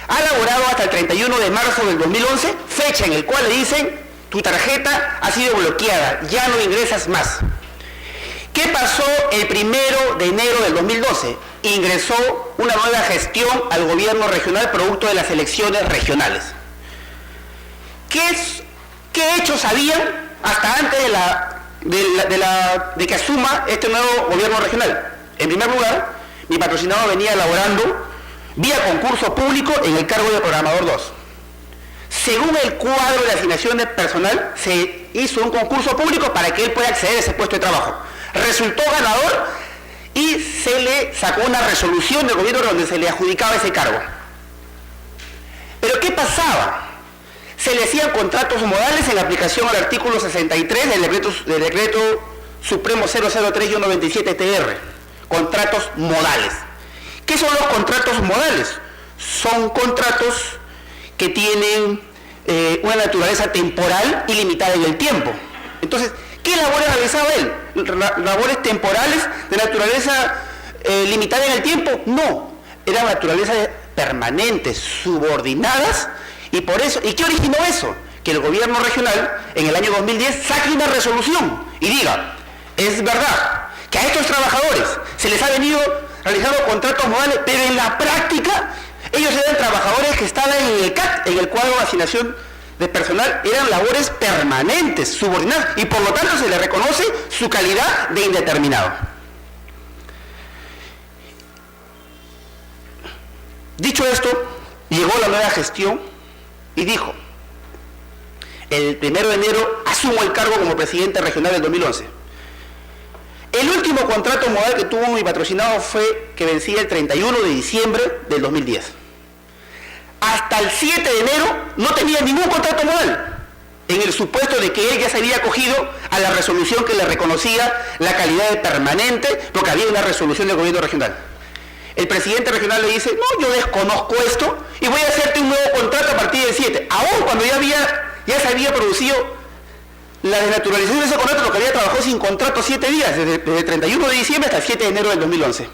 Ha laborado hasta el 31 de marzo del 2011, fecha en la cual le dicen: tu tarjeta ha sido bloqueada, ya no ingresas más. ¿Qué pasó el 1 de enero del 2012? Ingresó una nueva gestión al Gobierno Regional producto de las elecciones regionales. ¿Qué hechos habían hasta antes de que asuma este nuevo Gobierno Regional? En primer lugar, mi patrocinado venía elaborando vía concurso público en el cargo de programador 2. Según el cuadro de asignación de personal, se hizo un concurso público para que él pueda acceder a ese puesto de trabajo. Resultó ganador y se le sacó una resolución del gobierno donde se le adjudicaba ese cargo. Pero ¿qué pasaba? Se le hacían contratos modales en aplicación al artículo 63 del decreto Supremo 003-97-TR. Contratos modales. ¿Qué son los contratos modales? Son contratos que tienen una naturaleza temporal y limitada en el tiempo. Entonces, ¿qué labores realizaba él? ¿Labores temporales de naturaleza limitada en el tiempo? No, eran naturaleza permanentes, subordinadas, y por eso, ¿y qué originó eso? Que el gobierno regional en el año 2010 saque una resolución y diga, es verdad que a estos trabajadores se les ha venido realizando contratos modales, pero en la práctica ellos eran trabajadores que estaban en el CAT, en el cuadro de asignación de personal, eran labores permanentes, subordinadas, y por lo tanto se les reconoce su calidad de indeterminado. Dicho esto, llegó la nueva gestión y dijo, el 1 de enero asumo el cargo como presidente regional del 2011. El último contrato modal que tuvo mi patrocinado fue que vencía el 31 de diciembre del 2010. Hasta el 7 de enero no tenía ningún contrato modal, en el supuesto de que él ya se había acogido a la resolución que le reconocía la calidad de permanente, porque había una resolución del gobierno regional. El presidente regional le dice, no, yo desconozco esto y voy a hacerte un nuevo contrato a partir del 7. Aún cuando ya se había producido la desnaturalización de ese contrato, porque había trabajado sin contrato 7 días, desde el 31 de diciembre hasta el 7 de enero del 2011.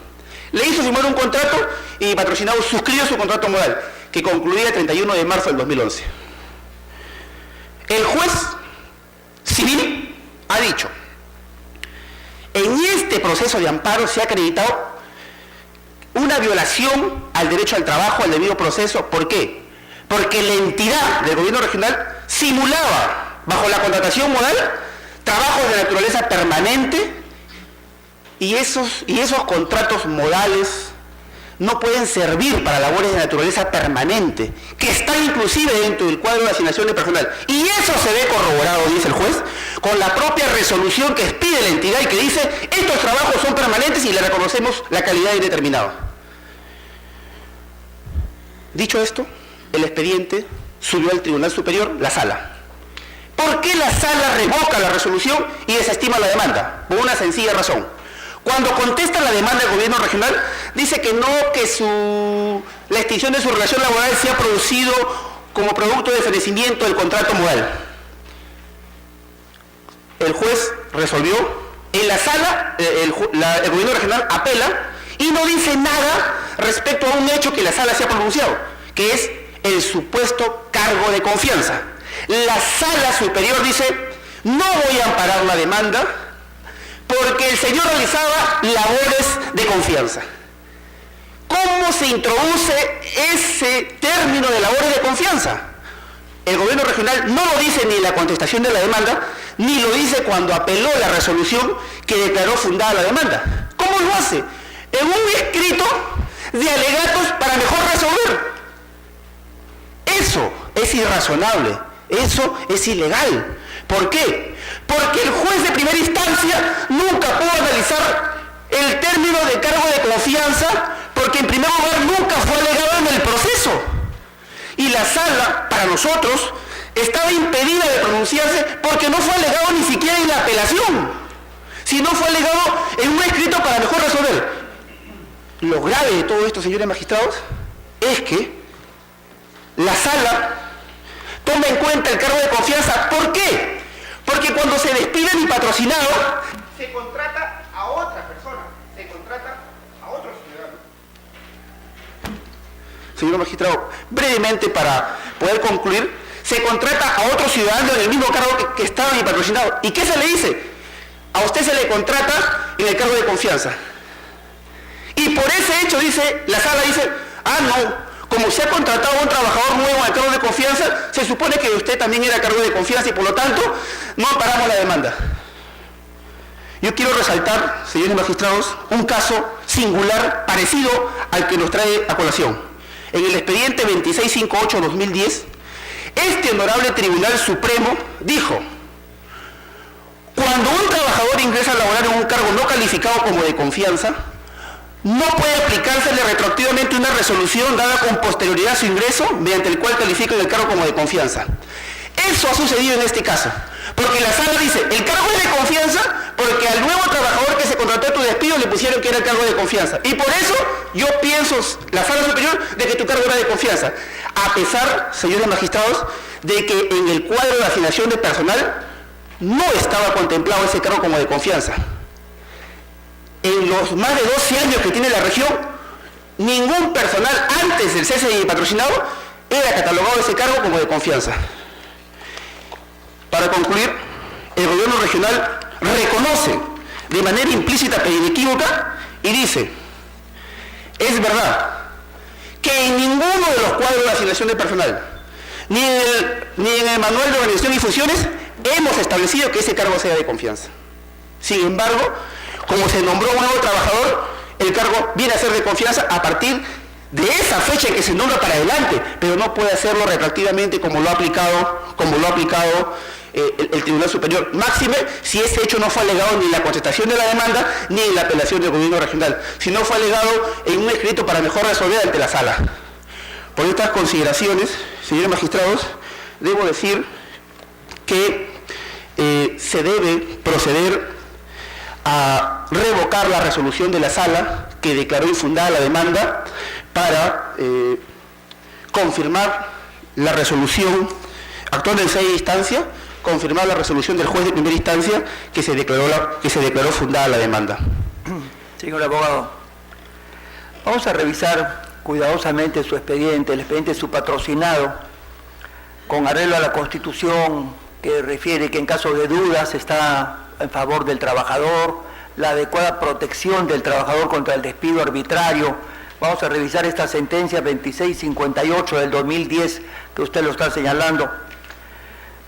Le hizo firmar un contrato y patrocinado suscribió su contrato modal, que concluía el 31 de marzo del 2011. El juez civil ha dicho, en este proceso de amparo se ha acreditado una violación al derecho al trabajo, al debido proceso. ¿Por qué? Porque la entidad del gobierno regional simulaba, bajo la contratación modal, trabajos de naturaleza permanente, y esos contratos modales no pueden servir para labores de naturaleza permanente, que están inclusive dentro del cuadro de asignación de personal. Y eso se ve corroborado, dice el juez, con la propia resolución que expide la entidad y que dice, estos trabajos son permanentes y le reconocemos la calidad de indeterminado. Dicho esto, el expediente subió al Tribunal Superior, la Sala. ¿Por qué la Sala revoca la resolución y desestima la demanda? Por una sencilla razón. Cuando contesta la demanda del gobierno regional, dice que no, que la extinción de su relación laboral se ha producido como producto de fenecimiento del contrato modal. El juez resolvió, en la Sala, el gobierno regional apela y no dice nada respecto a un hecho que la Sala se ha pronunciado, que es el supuesto cargo de confianza. La Sala Superior dice, no voy a amparar la demanda porque el señor realizaba labores de confianza. ¿Cómo se introduce ese término de labores de confianza? El gobierno regional no lo dice ni en la contestación de la demanda, ni lo dice cuando apeló la resolución que declaró fundada la demanda. ¿Cómo lo hace? En un escrito de alegatos para mejor resolver. Eso es irrazonable, eso es ilegal. ¿Por qué? Porque el juez de primera instancia nunca pudo analizar el término de cargo de confianza, porque en primer lugar nunca fue alegado en el proceso. Y la Sala, para nosotros, estaba impedida de pronunciarse porque no fue alegado ni siquiera en la apelación, sino fue alegado en un escrito para mejor resolver. Lo grave de todo esto, señores magistrados, es que la Sala toma en cuenta el cargo de confianza. ¿Por qué? Porque cuando se despide mi patrocinado, se contrata a otra persona, se contrata a otro ciudadano. Señor magistrado, brevemente para poder concluir, se contrata a otro ciudadano en el mismo cargo que estaba mi patrocinado. ¿Y qué se le dice? A usted se le contrata en el cargo de confianza. Y por ese hecho, dice, la Sala dice, no, como se ha contratado a un trabajador nuevo al cargo de confianza, se supone que usted también era cargo de confianza y por lo tanto no amparamos la demanda. Yo quiero resaltar, señores magistrados, un caso singular parecido al que nos trae a colación. En el expediente 2658-2010, este honorable Tribunal Supremo dijo, cuando un trabajador ingresa a laborar en un cargo no calificado como de confianza, no puede aplicársele retroactivamente una resolución dada con posterioridad a su ingreso, mediante el cual califica el cargo como de confianza. Eso ha sucedido en este caso, porque la sala dice, el cargo es de confianza porque al nuevo trabajador que se contrató a tu despido le pusieron que era el cargo de confianza. Y por eso yo pienso, la sala superior, de que tu cargo era de confianza. A pesar, señores magistrados, de que en el cuadro de asignación de personal no estaba contemplado ese cargo como de confianza. En los más de 12 años que tiene la región, ningún personal antes del cese de patrocinado era catalogado ese cargo como de confianza. Para concluir, el gobierno regional reconoce de manera implícita pero inequívoca y dice, es verdad que en ninguno de los cuadros de asignación de personal, ni en el manual de organización y funciones, hemos establecido que ese cargo sea de confianza. Sin embargo, como se nombró un nuevo trabajador, el cargo viene a ser de confianza a partir de esa fecha en que se nombra para adelante, pero no puede hacerlo retroactivamente como lo ha aplicado el Tribunal Superior. Máxime si ese hecho no fue alegado ni en la contestación de la demanda ni en la apelación del gobierno regional, sino fue alegado en un escrito para mejor resolver ante la sala. Por estas consideraciones, señores magistrados, debo decir que se debe proceder a revocar la resolución de la sala que declaró infundada la demanda para confirmar la resolución, actuando en 6 instancias, confirmar la resolución del juez de primera instancia que se declaró fundada la demanda. Señor abogado, vamos a revisar cuidadosamente su expediente, el expediente de su patrocinado, con arreglo a la Constitución que refiere que en caso de dudas está en favor del trabajador, la adecuada protección del trabajador contra el despido arbitrario. Vamos a revisar esta sentencia 2658 del 2010 que usted lo está señalando.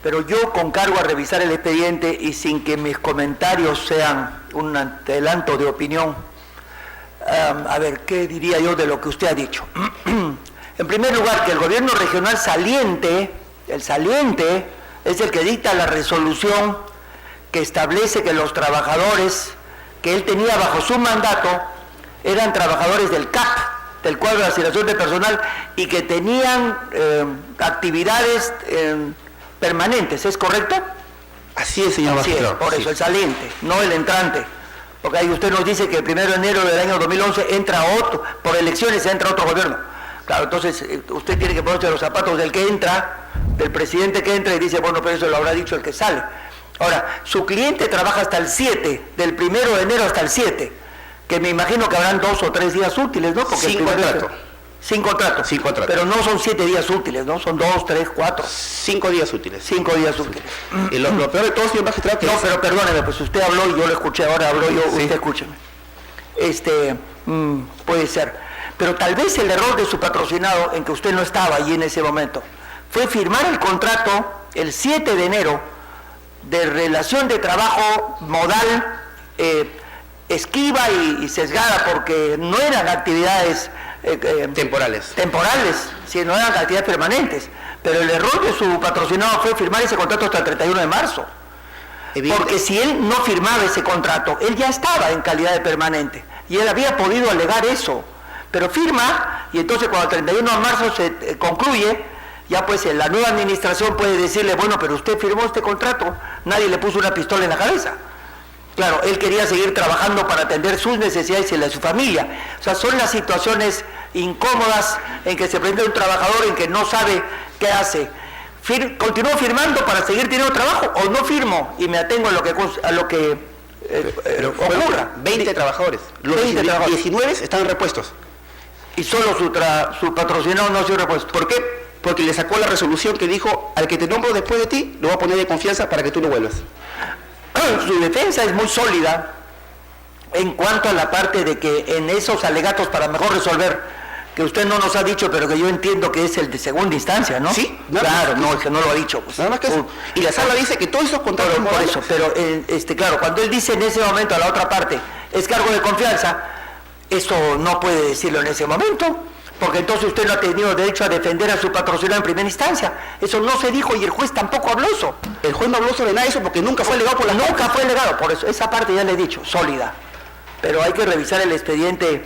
Pero yo con cargo a revisar el expediente y sin que mis comentarios sean un adelanto de opinión, a ver, ¿qué diría yo de lo que usted ha dicho? En primer lugar, que el gobierno regional saliente, el saliente, es el que dicta la resolución que establece que los trabajadores que él tenía bajo su mandato eran trabajadores del CAP, del cuadro de asignación de personal, y que tenían actividades permanentes, ¿es correcto? Así es, señor magistrado. Por eso, el saliente, no el entrante. Porque ahí usted nos dice que el 1 de enero del año 2011 entra otro, por elecciones entra otro gobierno. Claro, entonces usted tiene que ponerse los zapatos del que entra, del presidente que entra, y dice, bueno, pero eso lo habrá dicho el que sale. Ahora, su cliente trabaja hasta el 7, del 1 de enero hasta el 7, que me imagino que habrán 2 o 3 días útiles, ¿no? Porque sin contrato. Sin contrato. Sin contrato. Pero no son 7 días útiles, ¿no? Son 2, 3, 4. 5 días útiles. 5 días útiles. Y lo peor de todo, señor magistrado, que no, pero perdóneme, pues usted habló y yo lo escuché, ahora hablo yo, sí. Usted escúcheme. Puede ser. Pero tal vez el error de su patrocinado, en que usted no estaba allí en ese momento, fue firmar el contrato el 7 de enero de relación de trabajo modal, esquiva y sesgada, porque no eran actividades temporales, sino eran actividades permanentes. Pero el error de su patrocinado fue firmar ese contrato hasta el 31 de marzo. Porque si él no firmaba ese contrato, él ya estaba en calidad de permanente y él había podido alegar eso, pero firma, y entonces cuando el 31 de marzo se concluye, ya pues la nueva administración puede decirle, bueno, pero usted firmó este contrato, nadie le puso una pistola en la cabeza. Claro, él quería seguir trabajando para atender sus necesidades y las de su familia. O sea, son las situaciones incómodas en que se presenta un trabajador en que no sabe qué hace. ¿Continúo firmando para seguir teniendo trabajo o no firmo y me atengo a lo que ocurra? 20 trabajadores. Los 19 están repuestos. Y solo su patrocinado no ha sido repuesto. ¿Por qué? Porque le sacó la resolución que dijo, al que te nombro después de ti, lo voy a poner de confianza para que tú no vuelvas. Su defensa es muy sólida en cuanto a la parte de que en esos alegatos para mejor resolver, que usted no nos ha dicho, pero que yo entiendo que es el de segunda instancia, ¿no? Sí, claro, no, es que no lo ha dicho. Pues. Nada más que eso. Y la sala dice que todos esos contratos por eso, pero claro, cuando él dice en ese momento a la otra parte, es cargo de confianza, eso no puede decirlo en ese momento, porque entonces usted no ha tenido derecho a defender a su patrocinado en primera instancia. Eso no se dijo y el juez tampoco habló eso. El juez no habló sobre nada de eso porque nunca fue alegado Nunca fue alegado, por eso, esa parte ya le he dicho, sólida. Pero hay que revisar el expediente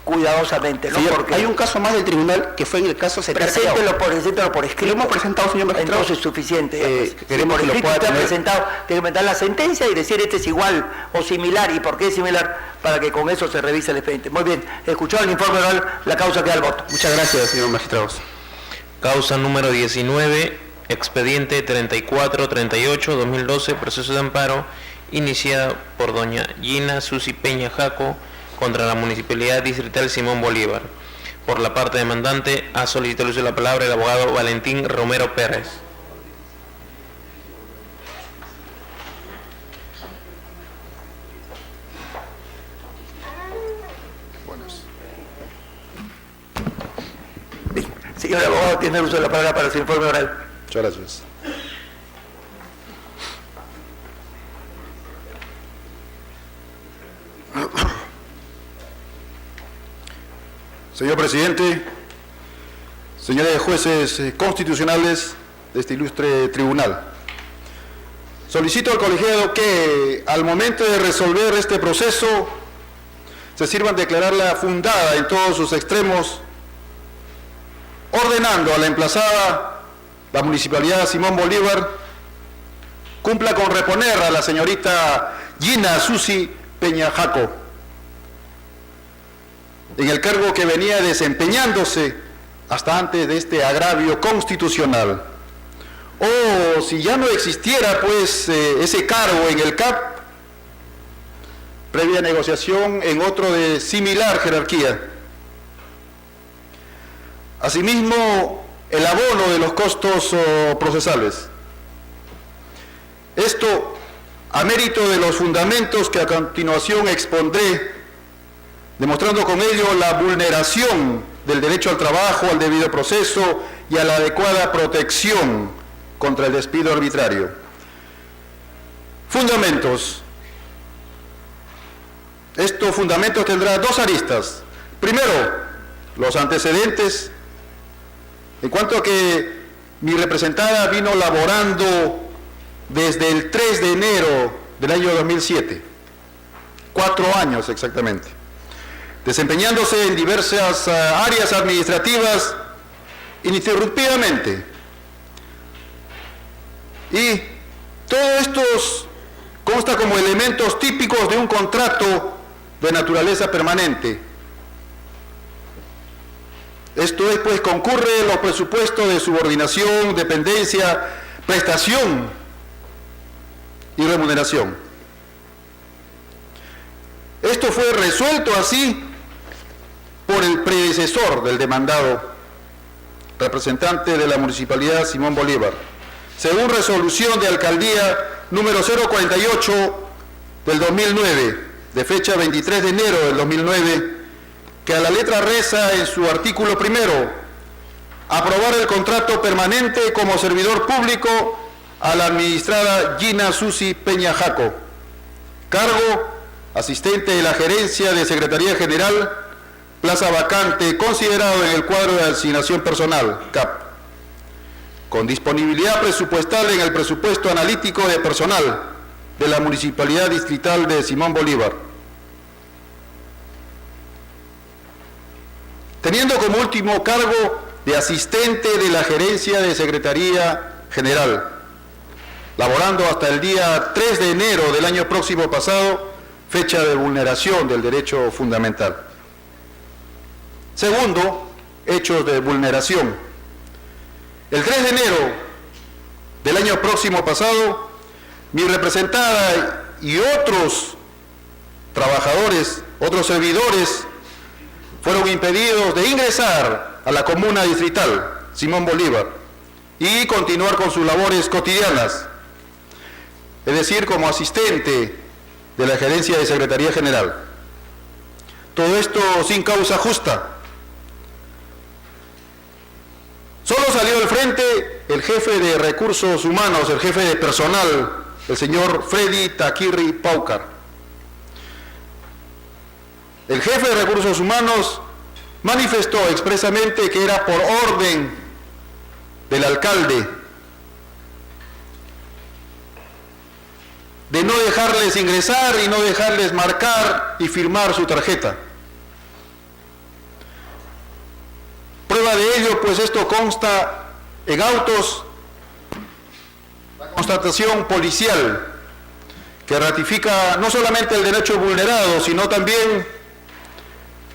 cuidadosamente, ¿no? Señor, Porque hay un caso más del tribunal que fue en el caso secretario. preséntelo por escrito. Lo hemos presentado, señor magistrado. Entonces es suficiente. Queremos por que lo escrito pueda usted ha tener. presentado, tiene que presentar la sentencia y decir este es igual o similar, y por qué es similar, para que con eso se revise el expediente. Muy bien, escuchado el informe oral, la causa queda al voto. Muchas gracias, señor magistrado. Causa número 19, expediente 3438-2012, proceso de amparo, iniciada por doña Gina Susi Peña Jaco contra la Municipalidad Distrital Simón Bolívar. Por la parte demandante, ha solicitado el uso de la palabra el abogado Valentín Romero Pérez. Señor abogado, tiene el uso de la palabra para su informe oral. Muchas gracias. Señor presidente, señores jueces constitucionales de este ilustre tribunal, solicito al colegiado que al momento de resolver este proceso se sirvan declararla fundada en todos sus extremos, ordenando a la emplazada, la Municipalidad Simón Bolívar, cumpla con reponer a la señorita Gina Susi Peña Jaco en el cargo que venía desempeñándose hasta antes de este agravio constitucional. O si ya no existiera pues ese cargo en el CAP, previa negociación en otro de similar jerarquía. Asimismo, el abono de los costos procesales. Esto a mérito de los fundamentos que a continuación expondré, demostrando con ello la vulneración del derecho al trabajo, al debido proceso y a la adecuada protección contra el despido arbitrario. Fundamentos. Estos fundamentos tendrán dos aristas. Primero, los antecedentes, en cuanto a que mi representada vino laborando desde el 3 de enero del año 2007, 4 años exactamente, desempeñándose en diversas áreas administrativas ininterrumpidamente. Y todo esto consta como elementos típicos de un contrato de naturaleza permanente. Esto es, pues, concurre los presupuestos de subordinación, dependencia, prestación y remuneración. Esto fue resuelto así por el predecesor del demandado, representante de la Municipalidad Simón Bolívar, según resolución de alcaldía número 048 del 2009, de fecha 23 de enero del 2009, que a la letra reza en su artículo primero, aprobar el contrato permanente como servidor público a la administrada Gina Susi Peña Jaco, cargo asistente de la gerencia de Secretaría General, plaza vacante considerado en el cuadro de asignación personal, CAP, con disponibilidad presupuestal en el presupuesto analítico de personal de la Municipalidad Distrital de Simón Bolívar, teniendo como último cargo de asistente de la gerencia de Secretaría General, laborando hasta el día 3 de enero del año próximo pasado, fecha de vulneración del derecho fundamental. Segundo, hechos de vulneración. El 3 de enero del año próximo pasado, mi representada y otros trabajadores, otros servidores, fueron impedidos de ingresar a la comuna distrital Simón Bolívar y continuar con sus labores cotidianas, es decir, como asistente de la gerencia de Secretaría General. Todo esto sin causa justa. Solo salió al frente el jefe de recursos humanos, el jefe de personal, el señor Freddy Taquirri Paucar. El jefe de recursos humanos manifestó expresamente que era por orden del alcalde de no dejarles ingresar y no dejarles marcar y firmar su tarjeta. Prueba de ello, pues esto consta en autos, la constatación policial, que ratifica no solamente el derecho vulnerado, sino también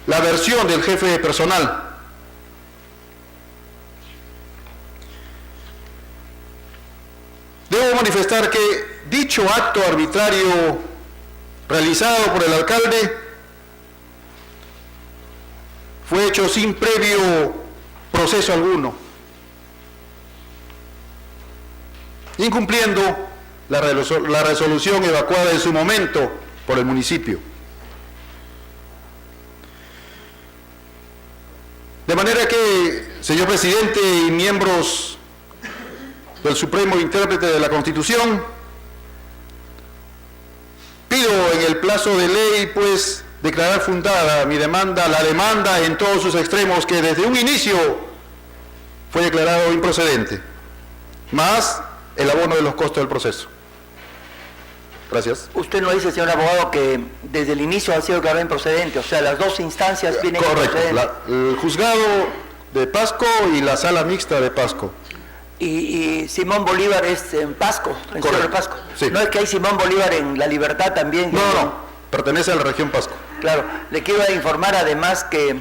la versión del jefe de personal. Debo manifestar que dicho acto arbitrario realizado por el alcalde fue hecho sin previo proceso alguno, incumpliendo la resolución evacuada en su momento por el municipio. De manera que, señor presidente y miembros del Supremo Intérprete de la Constitución, pido en el plazo de ley, pues, declarar fundada mi demanda, la demanda en todos sus extremos, que desde un inicio fue declarado improcedente, más el abono de los costos del proceso. Gracias. Usted no dice, señor abogado, que desde el inicio ha sido declarado improcedente, o sea, las dos instancias vienen improcedentes. Correcto, el juzgado de Pasco y la sala mixta de Pasco. Y Simón Bolívar es en Pasco, en Cerro Pasco. Sí. No es que hay Simón Bolívar en La Libertad también. No, pertenece a la región Pasco. Claro, le quiero informar además que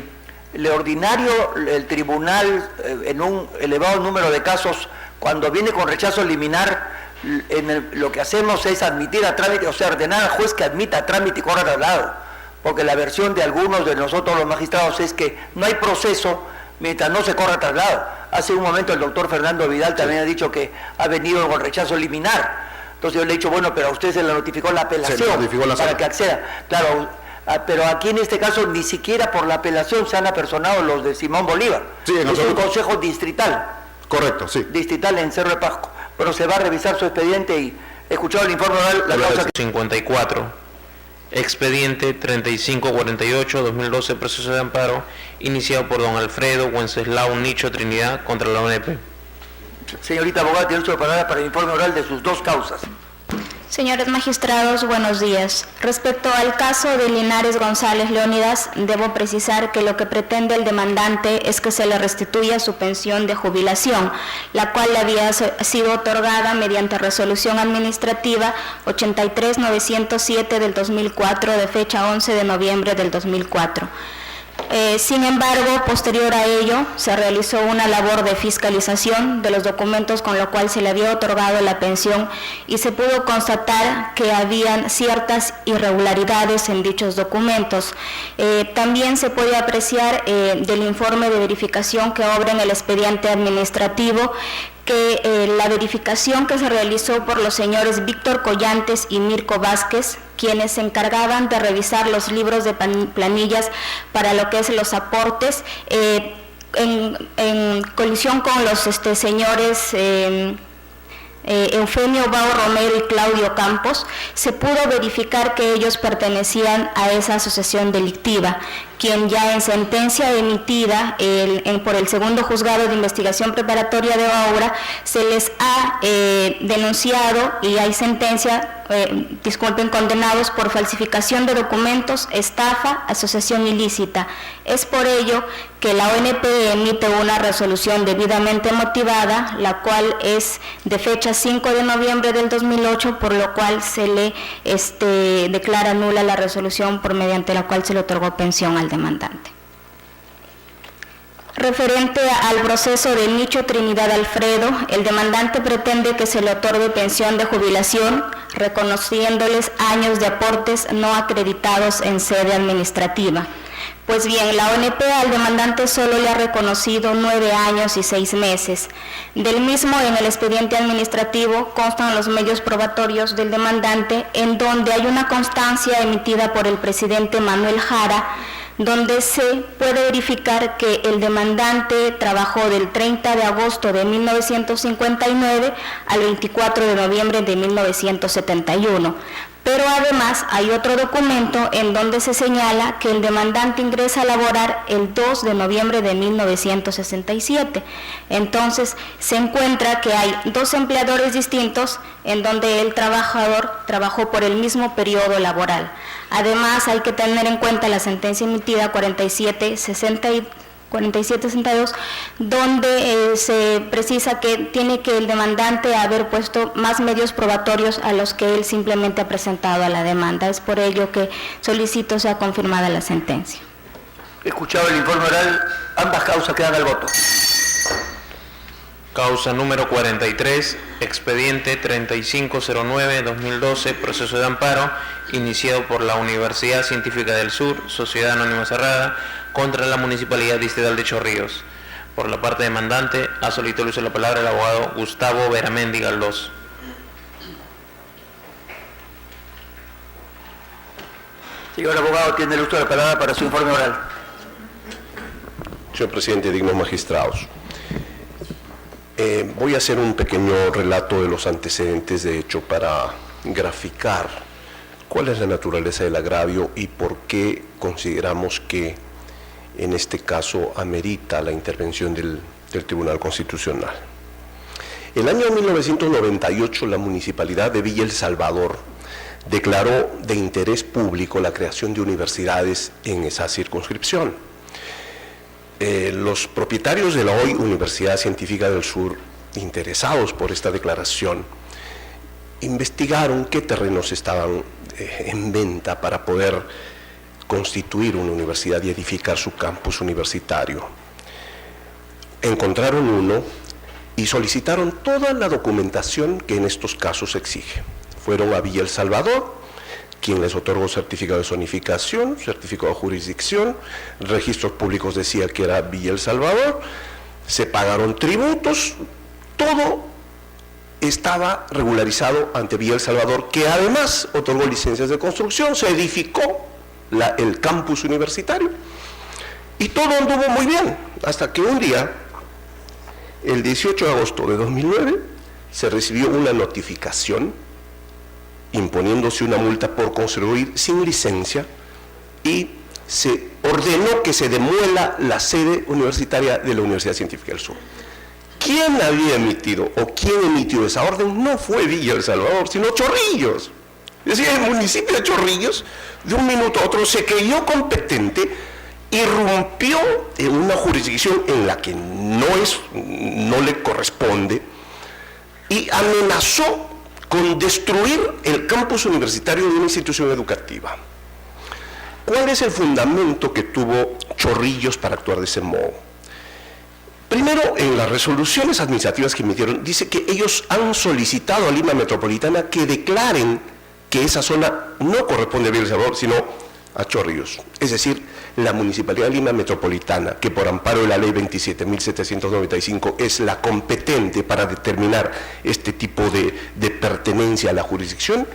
de ordinario el tribunal en un elevado número de casos, cuando viene con rechazo liminar, lo que hacemos es admitir a trámite, o sea, ordenar al juez que admita a trámite y corra traslado, porque la versión de algunos de nosotros los magistrados es que no hay proceso mientras no se corra traslado. Hace un momento el doctor Fernando Vidal también ha dicho que ha venido con rechazo liminar. Entonces yo le he dicho, bueno, pero a usted se le notificó la apelación para que acceda. Claro, pero aquí en este caso ni siquiera por la apelación se han apersonado los de Simón Bolívar. Sí, es un consejo distrital. Correcto, sí. Distrital en Cerro de Pasco. Pero se va a revisar su expediente y escuchado el informe oral, la causa... 54. Expediente 3548-2012, proceso de amparo, iniciado por don Alfredo Wenceslao Nicho Trinidad contra la ONP. Señorita abogada, tiene uso de palabra para el informe oral de sus dos causas. Señores magistrados, buenos días. Respecto al caso de Linares González Leónidas, debo precisar que lo que pretende el demandante es que se le restituya su pensión de jubilación, la cual le había sido otorgada mediante resolución administrativa 83-907 del 2004, de fecha 11 de noviembre del 2004. Sin embargo, posterior a ello, se realizó una labor de fiscalización de los documentos con lo cual se le había otorgado la pensión y se pudo constatar que habían ciertas irregularidades en dichos documentos. También se puede apreciar del informe de verificación que obra en el expediente administrativo que la verificación que se realizó por los señores Víctor Collantes y Mirko Vázquez, quienes se encargaban de revisar los libros de planillas para lo que es los aportes, en colisión con los señores Eufemio Bao Romero y Claudio Campos, se pudo verificar que ellos pertenecían a esa asociación delictiva, quien ya en sentencia emitida por el segundo juzgado de investigación preparatoria de obra se les ha denunciado y hay sentencia, condenados por falsificación de documentos, estafa, asociación ilícita. Es por ello que la ONP emite una resolución debidamente motivada, la cual es de fecha 5 de noviembre del 2008, por lo cual se le declara nula la resolución por mediante la cual se le otorgó pensión al demandante. Referente al proceso de Nicho Trinidad Alfredo, el demandante pretende que se le otorgue pensión de jubilación, reconociéndoles años de aportes no acreditados en sede administrativa. Pues bien, la ONP al demandante solo le ha reconocido 9 años y 6 meses. Del mismo, en el expediente administrativo constan los medios probatorios del demandante, en donde hay una constancia emitida por el presidente Manuel Jara, donde se puede verificar que el demandante trabajó del 30 de agosto de 1959 al 24 de noviembre de 1971. Pero además hay otro documento en donde se señala que el demandante ingresa a laborar el 2 de noviembre de 1967. Entonces se encuentra que hay 2 empleadores distintos en donde el trabajador trabajó por el mismo periodo laboral. Además hay que tener en cuenta la sentencia emitida 47-64 4762, donde se precisa que tiene que el demandante haber puesto más medios probatorios a los que él simplemente ha presentado a la demanda. Es por ello que solicito sea confirmada la sentencia. Escuchado el informe oral, ambas causas quedan al voto. Causa número 43, expediente 3509-2012, proceso de amparo, iniciado por la Universidad Científica del Sur, Sociedad Anónima Cerrada, contra la Municipalidad Distrital de Chorrillos. Por la parte demandante, ha solicitado el uso de la palabra el abogado Gustavo Veramendi Galdós. Señor abogado, tiene el uso de la palabra para su informe oral. Señor presidente, dignos magistrados. Voy a hacer un pequeño relato de los antecedentes de hecho para graficar cuál es la naturaleza del agravio y por qué consideramos que en este caso amerita la intervención del Tribunal Constitucional. El año 1998 la Municipalidad de Villa El Salvador declaró de interés público la creación de universidades en esa circunscripción. Los propietarios de la hoy Universidad Científica del Sur, interesados por esta declaración, investigaron qué terrenos estaban en venta para poder constituir una universidad y edificar su campus universitario. Encontraron uno y solicitaron toda la documentación que en estos casos se exige. Fueron a Villa El Salvador, quien les otorgó certificado de zonificación, certificado de jurisdicción, registros públicos decía que era Villa El Salvador, se pagaron tributos, todo estaba regularizado ante Villa El Salvador, que además otorgó licencias de construcción, se edificó el campus universitario y todo anduvo muy bien, hasta que un día, el 18 de agosto de 2009, se recibió una notificación imponiéndose una multa por construir sin licencia y se ordenó que se demuela la sede universitaria de la Universidad Científica del Sur. ¿Quién había emitido o quién emitió esa orden? No fue Villa El Salvador, sino Chorrillos. Es decir, el municipio de Chorrillos, de un minuto a otro, se creyó competente, irrumpió en una jurisdicción en la que no le corresponde y amenazó con destruir el campus universitario de una institución educativa. ¿Cuál es el fundamento que tuvo Chorrillos para actuar de ese modo? Primero, en las resoluciones administrativas que emitieron, dice que ellos han solicitado a Lima Metropolitana que declaren que esa zona no corresponde a Villa El Salvador, sino a Chorrillos. Es decir, la Municipalidad de Lima Metropolitana, que por amparo de la Ley 27.795 es la competente para determinar este tipo de pertenencia a la jurisdicción,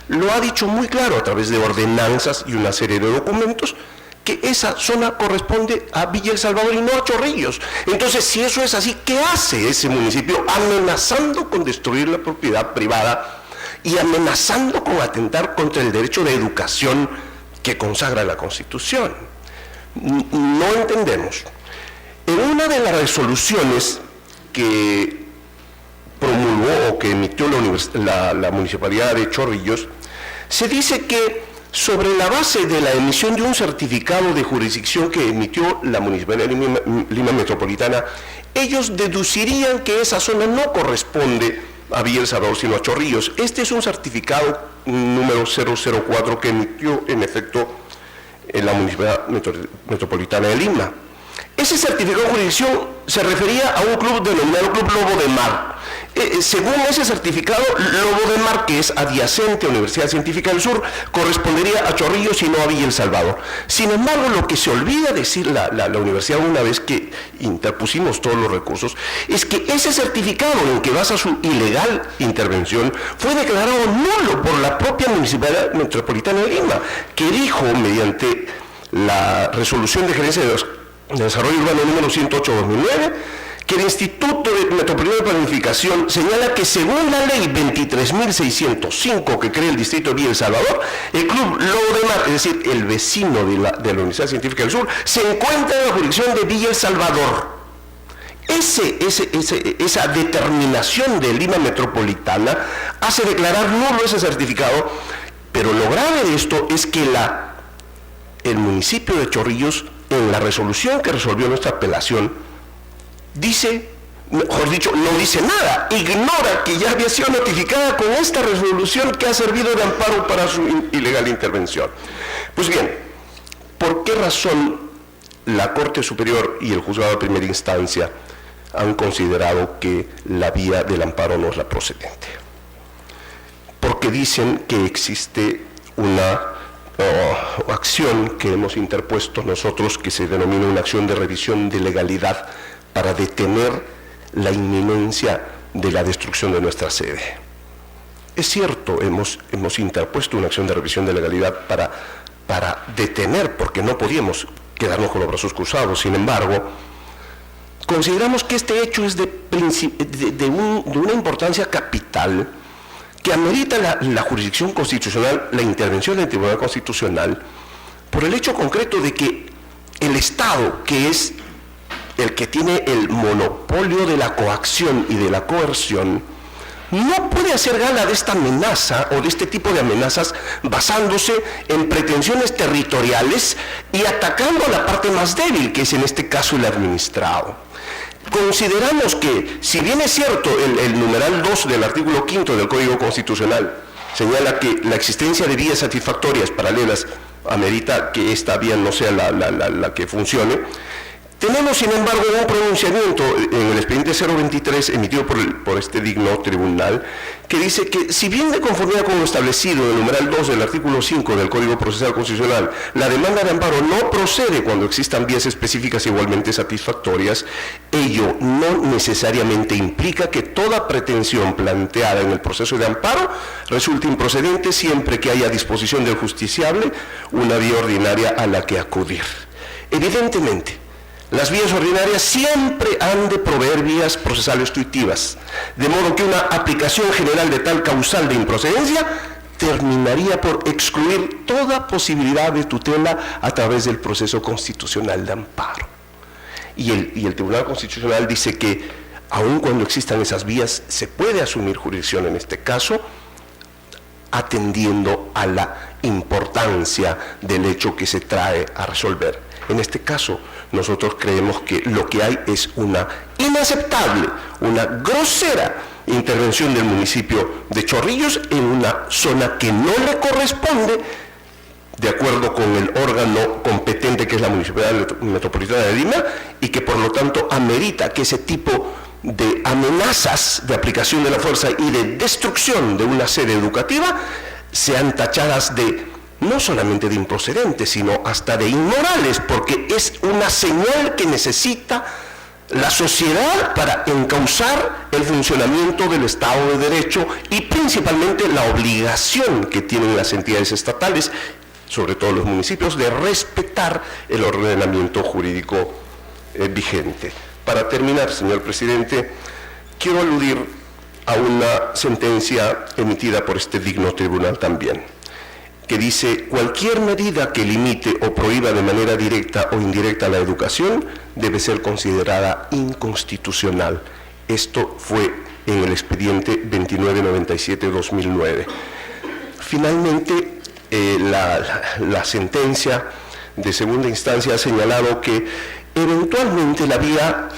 lo ha dicho muy claro a través de ordenanzas y una serie de documentos, que esa zona corresponde a Villa El Salvador y no a Chorrillos. Entonces, si eso es así, ¿qué hace ese municipio amenazando con destruir la propiedad privada y amenazando con atentar contra el derecho de educación que consagra la Constitución? No entendemos. En una de las resoluciones que promulgó o que emitió la Municipalidad de Chorrillos, se dice que sobre la base de la emisión de un certificado de jurisdicción que emitió la Municipalidad de Lima Metropolitana, ellos deducirían que esa zona no corresponde a Villa El Salvador, sino a Chorrillos. Este es un certificado número 004 que emitió en efecto en la Municipalidad Metropolitana de Lima. Ese certificado de jurisdicción se refería a un club denominado Club Lobo de Mar. Según ese certificado, Lobo de Mar, que es adyacente a la Universidad Científica del Sur, correspondería a Chorrillos y no a Villa El Salvador. Sin embargo, lo que se olvida decir la universidad una vez que interpusimos todos los recursos, es que ese certificado en que basa su ilegal intervención fue declarado nulo por la propia Municipalidad Metropolitana de Lima, que dijo mediante la resolución de gerencia de Desarrollo Urbano número 108/2009, que el Instituto Metropolitano de Planificación señala que según la ley 23.605 que crea el distrito de Villa El Salvador, el Club Lobo de Mar, es decir, el vecino de la Universidad Científica del Sur, se encuentra en la jurisdicción de Villa El Salvador. Esa determinación de Lima Metropolitana hace declarar nulo ese certificado, pero lo grave de esto es que el municipio de Chorrillos en la resolución que resolvió nuestra apelación, dice, mejor dicho, no dice nada, ignora que ya había sido notificada con esta resolución que ha servido de amparo para su ilegal intervención. Pues bien, ¿por qué razón la Corte Superior y el Juzgado de Primera Instancia han considerado que la vía del amparo no es la procedente? Porque dicen que existe una acción que hemos interpuesto nosotros que se denomina una acción de revisión de legalidad para detener la inminencia de la destrucción de nuestra sede. Es cierto, hemos interpuesto una acción de revisión de legalidad para detener, porque no podíamos quedarnos con los brazos cruzados. Sin embargo, consideramos que este hecho es de una importancia capital que amerita la jurisdicción constitucional, la intervención del Tribunal Constitucional, por el hecho concreto de que el Estado, que es el que tiene el monopolio de la coacción y de la coerción, no puede hacer gala de esta amenaza o de este tipo de amenazas basándose en pretensiones territoriales y atacando a la parte más débil, que es en este caso el administrado. Consideramos que, si bien es cierto el numeral 2 del artículo 5 del Código Constitucional señala que la existencia de vías satisfactorias paralelas amerita que esta vía no sea la que funcione, tenemos, sin embargo, un pronunciamiento en el expediente 023 emitido por este digno tribunal que dice que, si bien de conformidad con lo establecido en el numeral 2 del artículo 5 del Código Procesal Constitucional, la demanda de amparo no procede cuando existan vías específicas igualmente satisfactorias, ello no necesariamente implica que toda pretensión planteada en el proceso de amparo resulte improcedente siempre que haya a disposición del justiciable una vía ordinaria a la que acudir. Evidentemente, las vías ordinarias siempre han de proveer vías procesales tuitivas, de modo que una aplicación general de tal causal de improcedencia terminaría por excluir toda posibilidad de tutela a través del proceso constitucional de amparo. Y el Tribunal Constitucional dice que, aun cuando existan esas vías, se puede asumir jurisdicción en este caso, atendiendo a la importancia del hecho que se trae a resolver. En este caso, nosotros creemos que lo que hay es una inaceptable, una grosera intervención del municipio de Chorrillos en una zona que no le corresponde, de acuerdo con el órgano competente que es la Municipalidad Metropolitana de Lima, y que por lo tanto amerita que ese tipo de amenazas de aplicación de la fuerza y de destrucción de una sede educativa sean tachadas de no solamente de improcedentes, sino hasta de inmorales, porque es una señal que necesita la sociedad para encauzar el funcionamiento del Estado de Derecho y principalmente la obligación que tienen las entidades estatales, sobre todo los municipios, de respetar el ordenamiento jurídico vigente. Para terminar, señor presidente, quiero aludir a una sentencia emitida por este digno tribunal también, que dice: cualquier medida que limite o prohíba de manera directa o indirecta la educación debe ser considerada inconstitucional. Esto fue en el expediente 2997-2009. Finalmente, la sentencia de segunda instancia ha señalado que eventualmente la vía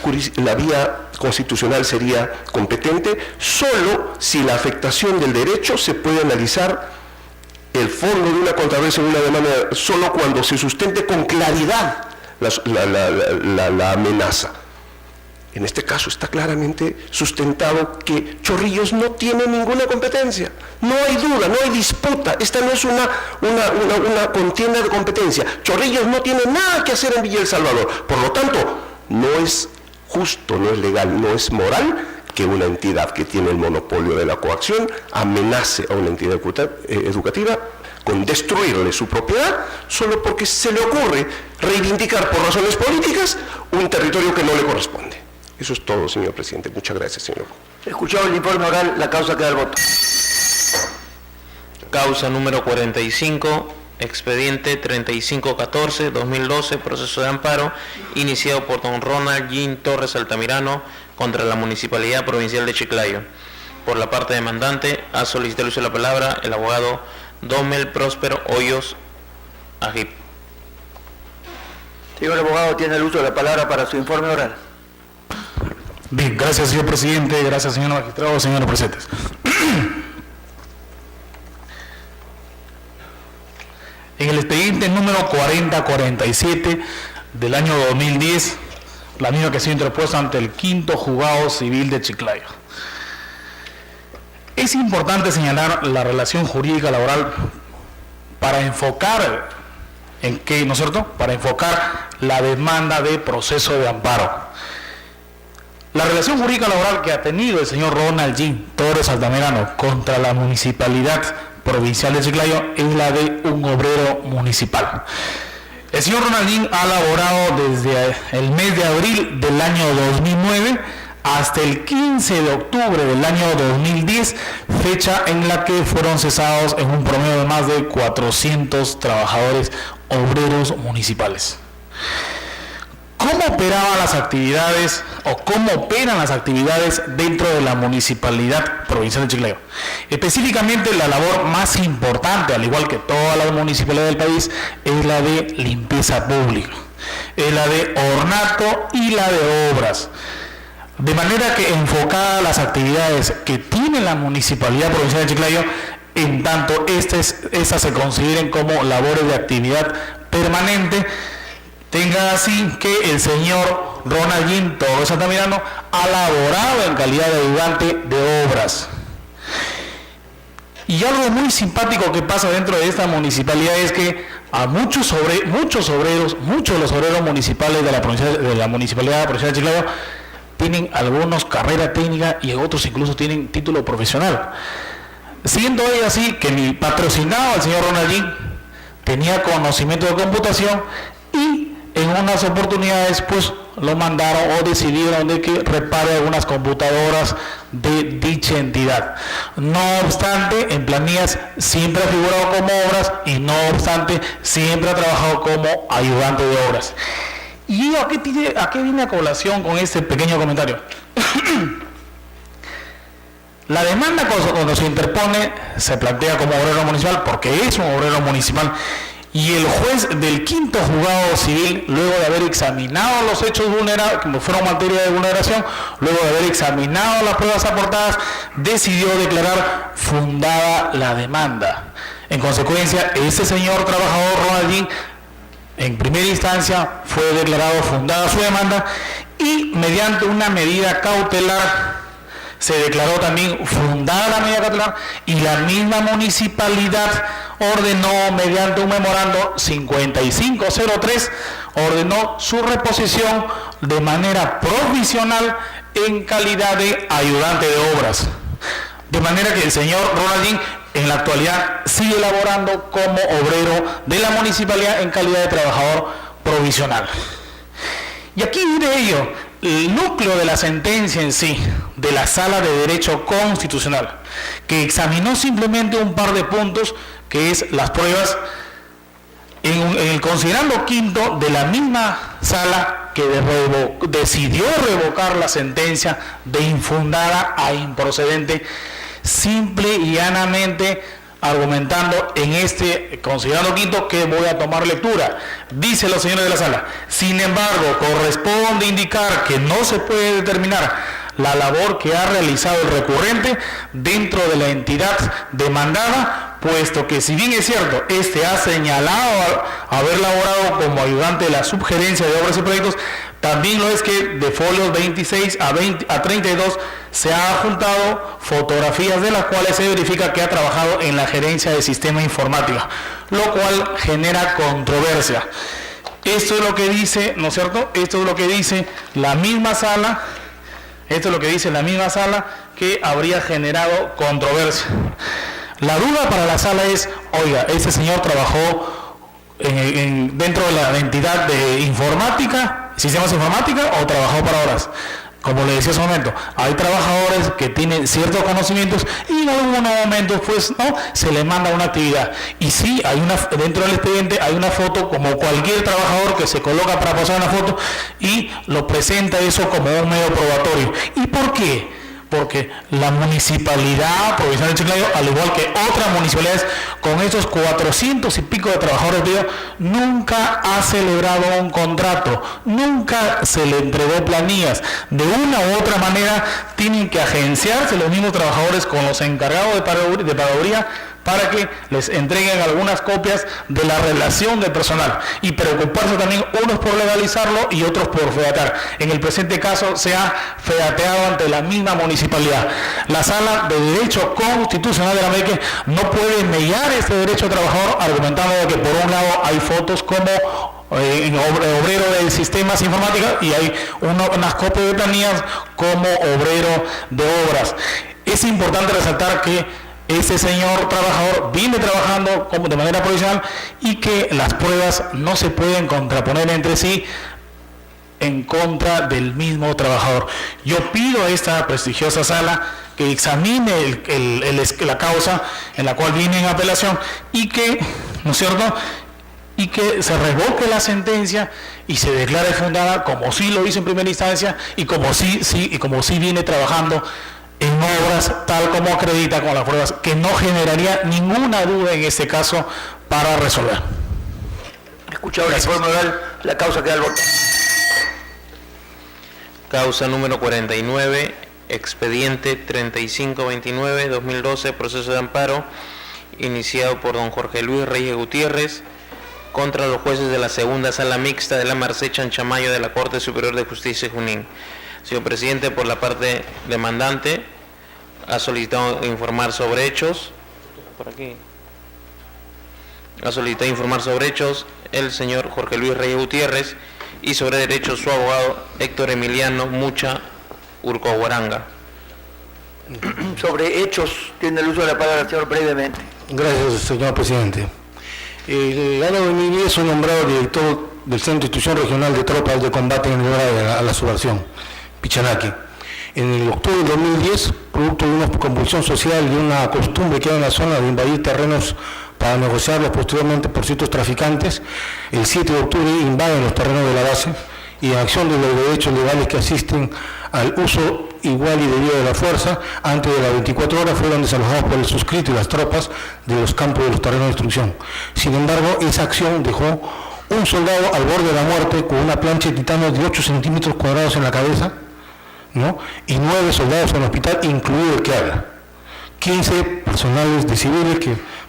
constitucional sería competente solo si la afectación del derecho se puede analizar el fondo de una controversia en una demanda solo cuando se sustente con claridad la amenaza. En este caso está claramente sustentado que Chorrillos no tiene ninguna competencia. No hay duda, no hay disputa. Esta no es una contienda de competencia. Chorrillos no tiene nada que hacer en Villa El Salvador. Por lo tanto, no es justo, no es legal, no es moral que una entidad que tiene el monopolio de la coacción amenace a una entidad educativa con destruirle su propiedad solo porque se le ocurre reivindicar por razones políticas un territorio que no le corresponde. Eso es todo, señor presidente. Muchas gracias, señor. Escuchado el informe oral, la causa queda al voto. Causa número 45, expediente 3514-2012, proceso de amparo, iniciado por don Ronald Jean Torres Altamirano contra la Municipalidad Provincial de Chiclayo. Por la parte demandante, ha solicitado el uso de la palabra el abogado Domel Próspero Hoyos Agip. Señor abogado, tiene el uso de la palabra para su informe oral. Bien, gracias, señor presidente, gracias, señor magistrado, señores presentes. En el expediente número 4047 del año 2010, la misma que ha sido interpuesta ante el 5º Juzgado Civil de Chiclayo. Es importante señalar la relación jurídica laboral para enfocar en qué, ¿no es cierto?, para enfocar la demanda de proceso de amparo. La relación jurídica laboral que ha tenido el señor Ronald Jean Torres Altamirano contra la Municipalidad Provincial de Chiclayo es la de un obrero municipal. El señor Ronald Jean ha laborado desde el mes de abril del año 2009 hasta el 15 de octubre del año 2010, fecha en la que fueron cesados en un promedio de más de 400 trabajadores obreros municipales. ¿Cómo operaban las actividades o cómo operan las actividades dentro de la Municipalidad Provincial de Chiclayo? Específicamente, la labor más importante, al igual que todas las municipalidades del país, es la de limpieza pública, es la de ornato y la de obras. De manera que enfocada las actividades que tiene la Municipalidad Provincial de Chiclayo, en tanto estas se consideren como labores de actividad permanente, tenga así que el señor Ronald Jean Torres Altamirano ha laborado en calidad de ayudante de obras. Y algo muy simpático que pasa dentro de esta municipalidad es que a muchos de los obreros municipales de la Municipalidad Provincial de Chiclayo tienen algunos carrera técnica y otros incluso tienen título profesional. Siendo hoy así que mi patrocinado, el señor Ronald Jean, tenía conocimiento de computación y en unas oportunidades pues lo mandaron o decidieron de que repare algunas computadoras de dicha entidad. No obstante, en planillas siempre ha figurado como obras y no obstante siempre ha trabajado como ayudante de obras. ¿Y a qué viene a colación con este pequeño comentario? La demanda cuando se interpone se plantea como obrero municipal porque es un obrero municipal y el juez del 5º Juzgado Civil, luego de haber examinado los hechos que fueron materia de vulneración, luego de haber examinado las pruebas aportadas, decidió declarar fundada la demanda. En consecuencia, ese señor trabajador Ronald Jean, en primera instancia fue declarado fundada su demanda y mediante una medida cautelar se declaró también fundada la medida cautelar y la misma municipalidad ordenó mediante un memorando 5503 ordenó su reposición de manera provisional en calidad de ayudante de obras. De manera que el señor Ronald Jean en la actualidad sigue laborando como obrero de la municipalidad en calidad de trabajador provisional. Y aquí viene ello, el núcleo de la sentencia en sí, de la Sala de Derecho Constitucional, que examinó simplemente un par de puntos, que es las pruebas, en el considerando quinto de la misma sala que decidió revocar la sentencia de infundada a improcedente, simple y llanamente argumentando en este considerando quinto que voy a tomar lectura. Dice los señores de la sala: sin embargo, corresponde indicar que no se puede determinar la labor que ha realizado el recurrente dentro de la entidad demandada, puesto que si bien es cierto, este ha señalado haber laborado como ayudante de la subgerencia de obras y proyectos, también lo es que de folios 26 a 32 se ha adjuntado fotografías de las cuales se verifica que ha trabajado en la gerencia de sistema informática, lo cual genera controversia. Esto es lo que dice, ¿no es cierto? Esto es lo que dice la misma sala. Esto es lo que dice la misma sala, que habría generado controversia. La duda para la sala es, oiga, ¿este señor trabajó dentro de la entidad de informática, sistemas informática, o trabajó para horas? Como le decía hace un momento, hay trabajadores que tienen ciertos conocimientos y en algunos momentos pues no se le manda una actividad. Y sí, dentro del expediente hay una foto, como cualquier trabajador que se coloca para pasar una foto y lo presenta eso como un medio probatorio. ¿Y por qué? porque la municipalidad provincial de Chiclayo, al igual que otras municipalidades, con esos 400 y pico de trabajadores nunca ha celebrado un contrato, nunca se le entregó planillas. De una u otra manera tienen que agenciarse los mismos trabajadores con los encargados de pagaduría para que les entreguen algunas copias de la relación de personal y preocuparse también unos por legalizarlo y otros por featear. En el presente caso se ha feateado ante la misma municipalidad. La Sala de Derecho Constitucional de la MEC no puede negar este derecho trabajador argumentando de que por un lado hay fotos como obrero de sistemas informáticos y hay unas copias de planillas como obrero de obras. Es importante resaltar que ese señor trabajador viene trabajando de manera provisional y que las pruebas no se pueden contraponer entre sí en contra del mismo trabajador. Yo pido a esta prestigiosa sala que examine la causa en la cual viene en apelación y que, ¿no es cierto?, y que se revoque la sentencia y se declare fundada como sí lo hizo en primera instancia y como sí viene trabajando en obras tal como acredita con las pruebas, que no generaría ninguna duda en este caso para resolver. Escucha ahora, informe oral, la causa queda al voto. Causa número 49, expediente 3529-2012, proceso de amparo, iniciado por don Jorge Luis Reyes Gutiérrez, contra los jueces de la segunda sala mixta de la Merced Chanchamayo de la Corte Superior de Justicia de Junín. Señor presidente, por la parte demandante, ha solicitado informar sobre hechos. Por aquí. Ha solicitado informar sobre hechos el señor Jorge Luis Reyes Gutiérrez y sobre derechos su abogado Héctor Emiliano Mucha Urcoguaranga. Sobre hechos, tiene el uso de la palabra, señor, brevemente. Gracias, señor presidente. El año 2010 fue nombrado director del Centro de Institución Regional de Tropas de Combate en el área a la subversión, Pichanaki. En el octubre del 2010, producto de una convulsión social y una costumbre que hay en la zona de invadir terrenos para negociarlos posteriormente por ciertos traficantes, el 7 de octubre invaden los terrenos de la base y en acción de los derechos legales que asisten al uso igual y debido de la fuerza, antes de las 24 horas fueron desalojados por el suscrito y las tropas de los campos de los terrenos de instrucción. Sin embargo, esa acción dejó un soldado al borde de la muerte con una plancha de titanio de 8 centímetros cuadrados en la cabeza, ¿no?, y 9 soldados en el hospital, incluido el que habla. 15 personales de civiles,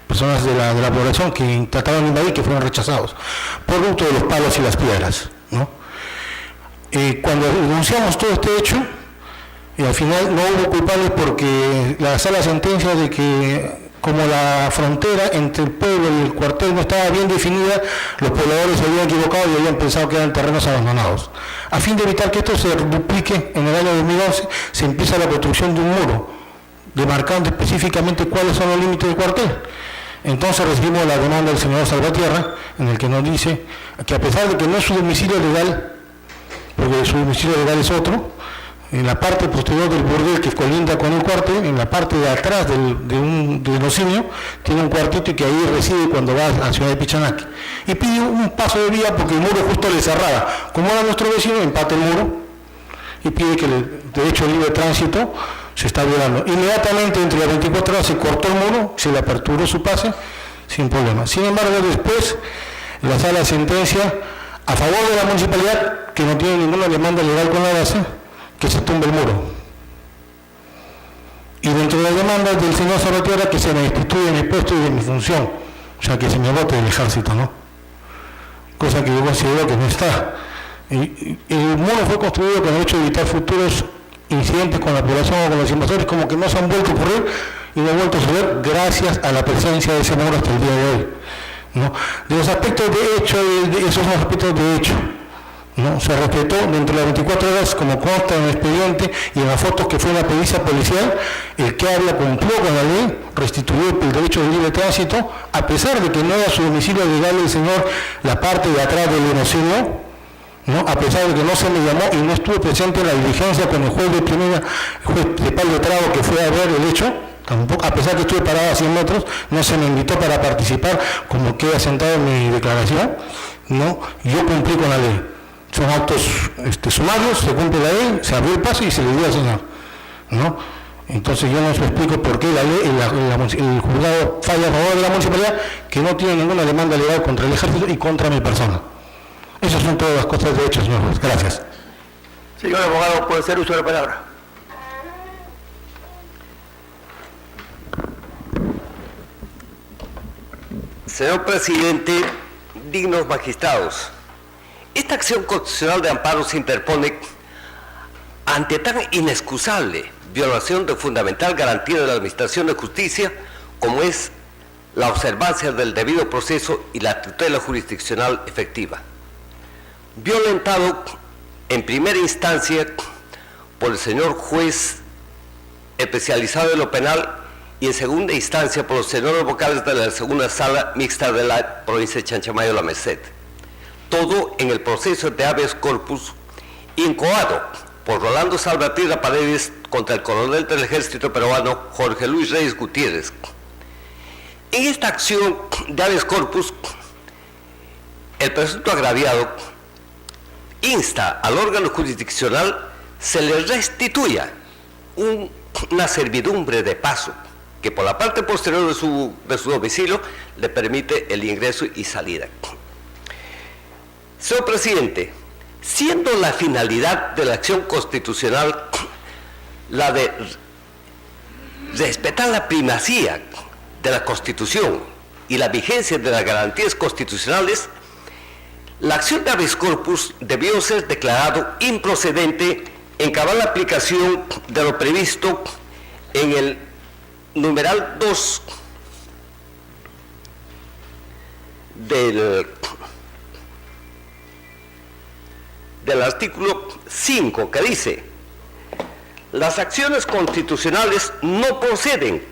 personas de la población que trataron de invadir, que fueron rechazados, producto de los palos y las piedras, ¿no? Cuando denunciamos todo este hecho, al final no hubo culpables porque la sala sentencia de que como la frontera entre el pueblo y el cuartel no estaba bien definida, los pobladores se habían equivocado y habían pensado que eran terrenos abandonados. A fin de evitar que esto se duplique, en el año 2011 se empieza la construcción de un muro, demarcando específicamente cuáles son los límites del cuartel. Entonces recibimos la demanda del señor Salvatierra, en el que nos dice que a pesar de que no es su domicilio legal, porque su domicilio legal es otro, en la parte posterior del burdel que colinda con el cuartel, en la parte de atrás del nocinio, tiene un cuartito y que ahí reside cuando va a la ciudad de Pichanaki. Y pide un paso de vía porque el muro justo le cerraba. Como era nuestro vecino, empata el muro y pide que el derecho de libre tránsito se está violando. Inmediatamente, entre las 24 horas, se cortó el muro, se le aperturó su pase, sin problema. Sin embargo, después, la sala sentencia a favor de la municipalidad, que no tiene ninguna demanda legal con la base, que se tumbe el muro. Y dentro de las demandas del señor Salvatierra, que se me destituye de mi puesto y de mi función, o sea, que se me vote del ejército, ¿no? Cosa que yo considero que no está. El muro fue construido con el hecho de evitar futuros incidentes con la población o con los invasores, como que no se han vuelto a ocurrir y no han vuelto a suceder gracias a la presencia de ese muro hasta el día de hoy, ¿no? De los aspectos de hecho, esos son los aspectos de hecho, ¿no? Se respetó dentro de las 24 horas, como consta en el expediente y en las fotos que fue una pericia policial, el que habla cumplió con la ley, restituyó el derecho de libre tránsito, a pesar de que no era su domicilio legal el señor, la parte de atrás del enocinio, ¿no? A pesar de que no se me llamó y no estuve presente en la diligencia con el juez de primera, el juez de Pal de Trago, que fue a ver el hecho, tampoco, a pesar de que estuve parado a 100 metros, no se me invitó para participar, como queda sentado en mi declaración, ¿no? Yo cumplí con la ley. Son actos sumarios, se cumple la ley, se abrió el paso y se le dio al señor. ¿no? Entonces yo no les explico por qué la ley, el juzgado falla a favor de la municipalidad, que no tiene ninguna demanda legal contra el ejército y contra mi persona. Esas son todas las cosas de hecho, señor juez. Gracias. Señor abogado, puede hacer uso de la palabra. Señor presidente, dignos magistrados, esta acción constitucional de amparo se interpone ante tan inexcusable violación de fundamental garantía de la administración de justicia como es la observancia del debido proceso y la tutela jurisdiccional efectiva, violentado en primera instancia por el señor juez especializado en lo penal y en segunda instancia por los señores vocales de la segunda sala mixta de la provincia de Chanchamayo La Merced, todo en el proceso de habeas corpus incoado por Rolando Salvatierra Paredes contra el coronel del ejército peruano Jorge Luis Reyes Gutiérrez. En esta acción de habeas corpus, el presunto agraviado insta al órgano jurisdiccional se le restituya una servidumbre de paso que por la parte posterior de su domicilio le permite el ingreso y salida. Señor presidente, siendo la finalidad de la acción constitucional la de respetar la primacía de la Constitución y la vigencia de las garantías constitucionales, la acción de habeas corpus debió ser declarado improcedente en cabal aplicación de lo previsto en el numeral 2 del artículo 5, que dice: las acciones constitucionales no proceden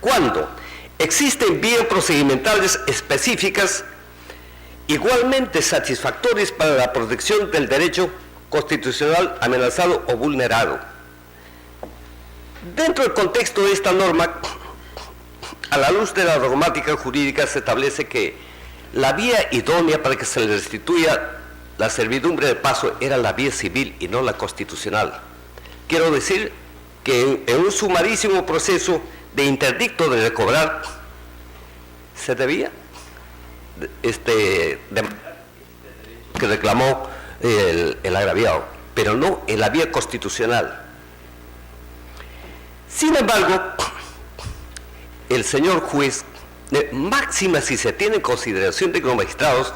cuando existen vías procedimentales específicas igualmente satisfactorias para la protección del derecho constitucional amenazado o vulnerado. Dentro del contexto de esta norma, a la luz de la dogmática jurídica, se establece que la vía idónea para que se le restituya la servidumbre de paso era la vía civil y no la constitucional. Quiero decir que en un sumarísimo proceso de interdicto de recobrar se debía que reclamó el agraviado, pero no en la vía constitucional. Sin embargo, el señor juez, máxima si se tiene en consideración de los magistrados,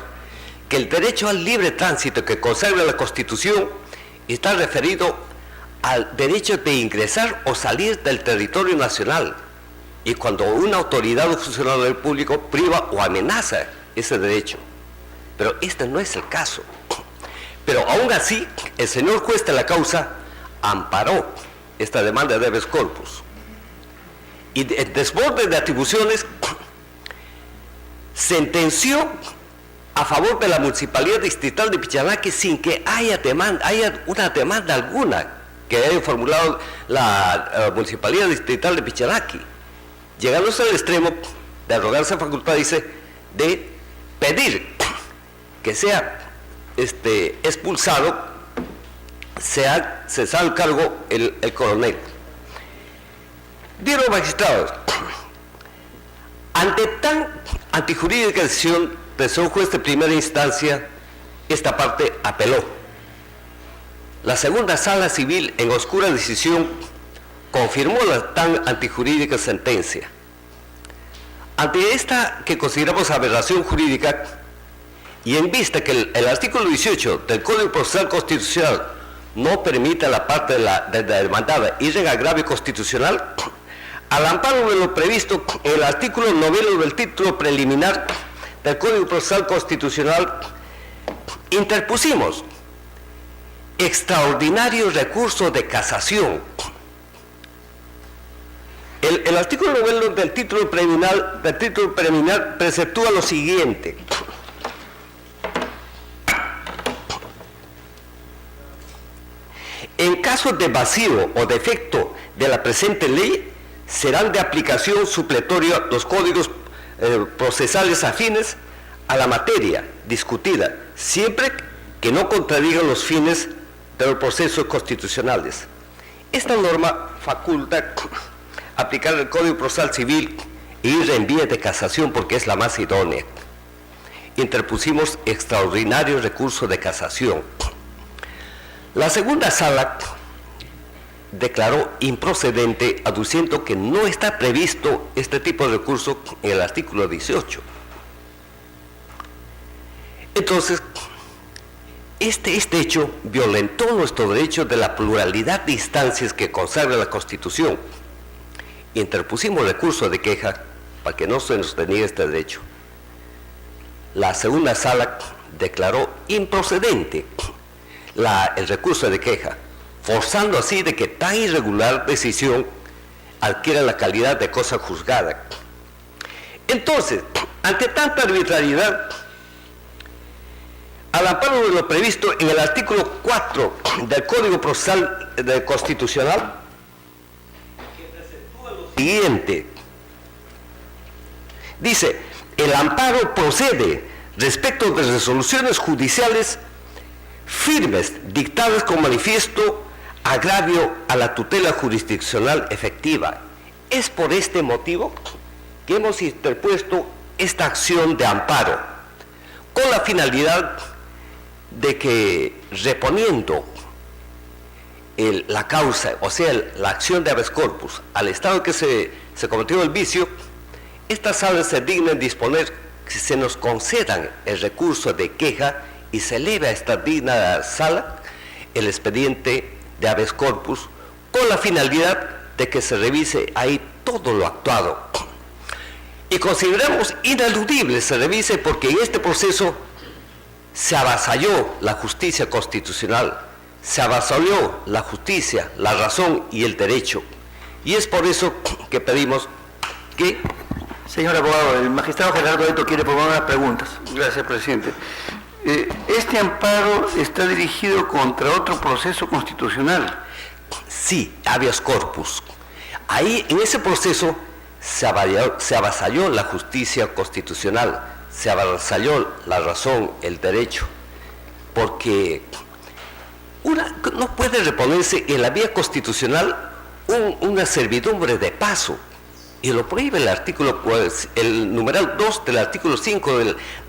que el derecho al libre tránsito que consagra la Constitución está referido al derecho de ingresar o salir del territorio nacional, y cuando una autoridad o funcionario del público priva o amenaza ese derecho. Pero este no es el caso. Pero aún así, el señor juez de la causa amparó esta demanda de habeas corpus. Y en desborde de atribuciones, sentenció a favor de la Municipalidad Distrital de Pichanaki sin que haya una demanda alguna que haya formulado la Municipalidad Distrital de Pichanaki, llegándose al extremo de arrogarse facultad, dice, de pedir que sea expulsado, sea cesado el cargo el coronel. Dieron magistrados, ante tan antijurídica decisión del señor juez de primera instancia, esta parte apeló. La segunda sala civil, en oscura decisión, confirmó la tan antijurídica sentencia. Ante esta que consideramos aberración jurídica, y en vista que el artículo 18 del Código Procesal Constitucional no permite a la parte de la demandada ir en agravio constitucional, al amparo de lo previsto en el artículo 9 del título preliminar del Código Procesal Constitucional, interpusimos extraordinario recurso de casación. El artículo 9 del título preliminar preceptúa lo siguiente: en caso de vacío o defecto de la presente ley, serán de aplicación supletoria los códigos procesales afines a la materia discutida, siempre que no contradigan los fines de los procesos constitucionales. Esta norma faculta aplicar el Código Procesal Civil e ir en vía de casación porque es la más idónea. Interpusimos extraordinario recurso de casación. La segunda sala declaró improcedente, aduciendo que no está previsto este tipo de recurso en el artículo 18. Entonces, este hecho violentó nuestro derecho de la pluralidad de instancias que consagra la Constitución. Interpusimos recurso de queja para que no se nos deniegue este derecho. La segunda sala declaró improcedente el recurso de queja, forzando así de que tan irregular decisión adquiera la calidad de cosa juzgada. Entonces, ante tanta arbitrariedad, al amparo de lo previsto en el artículo 4 del Código Procesal Constitucional, siguiente, dice: el amparo procede respecto de resoluciones judiciales firmes dictadas con manifiesto agravio a la tutela jurisdiccional efectiva. Es por este motivo que hemos interpuesto esta acción de amparo, con la finalidad de que, reponiendo la causa, o sea, la acción de habeas corpus, al estado en que se cometió el vicio, estas salas se dignen disponer que se nos concedan el recurso de queja y se eleve a esta digna sala el expediente de habeas corpus, con la finalidad de que se revise ahí todo lo actuado. Y consideramos ineludible se revise porque en este proceso se avasalló la justicia constitucional, se avasalló la justicia, la razón y el derecho. Y es por eso que pedimos que... Señor abogado, el magistrado Gerardo Eto quiere proponer unas preguntas. Gracias, presidente. ¿Este amparo está dirigido contra otro proceso constitucional? Sí, habeas corpus. Ahí, en ese proceso, se avasalló la justicia constitucional, se avasalló la razón, el derecho, porque no puede reponerse en la vía constitucional una servidumbre de paso, y lo prohíbe el artículo, pues, el numeral 2 del artículo 5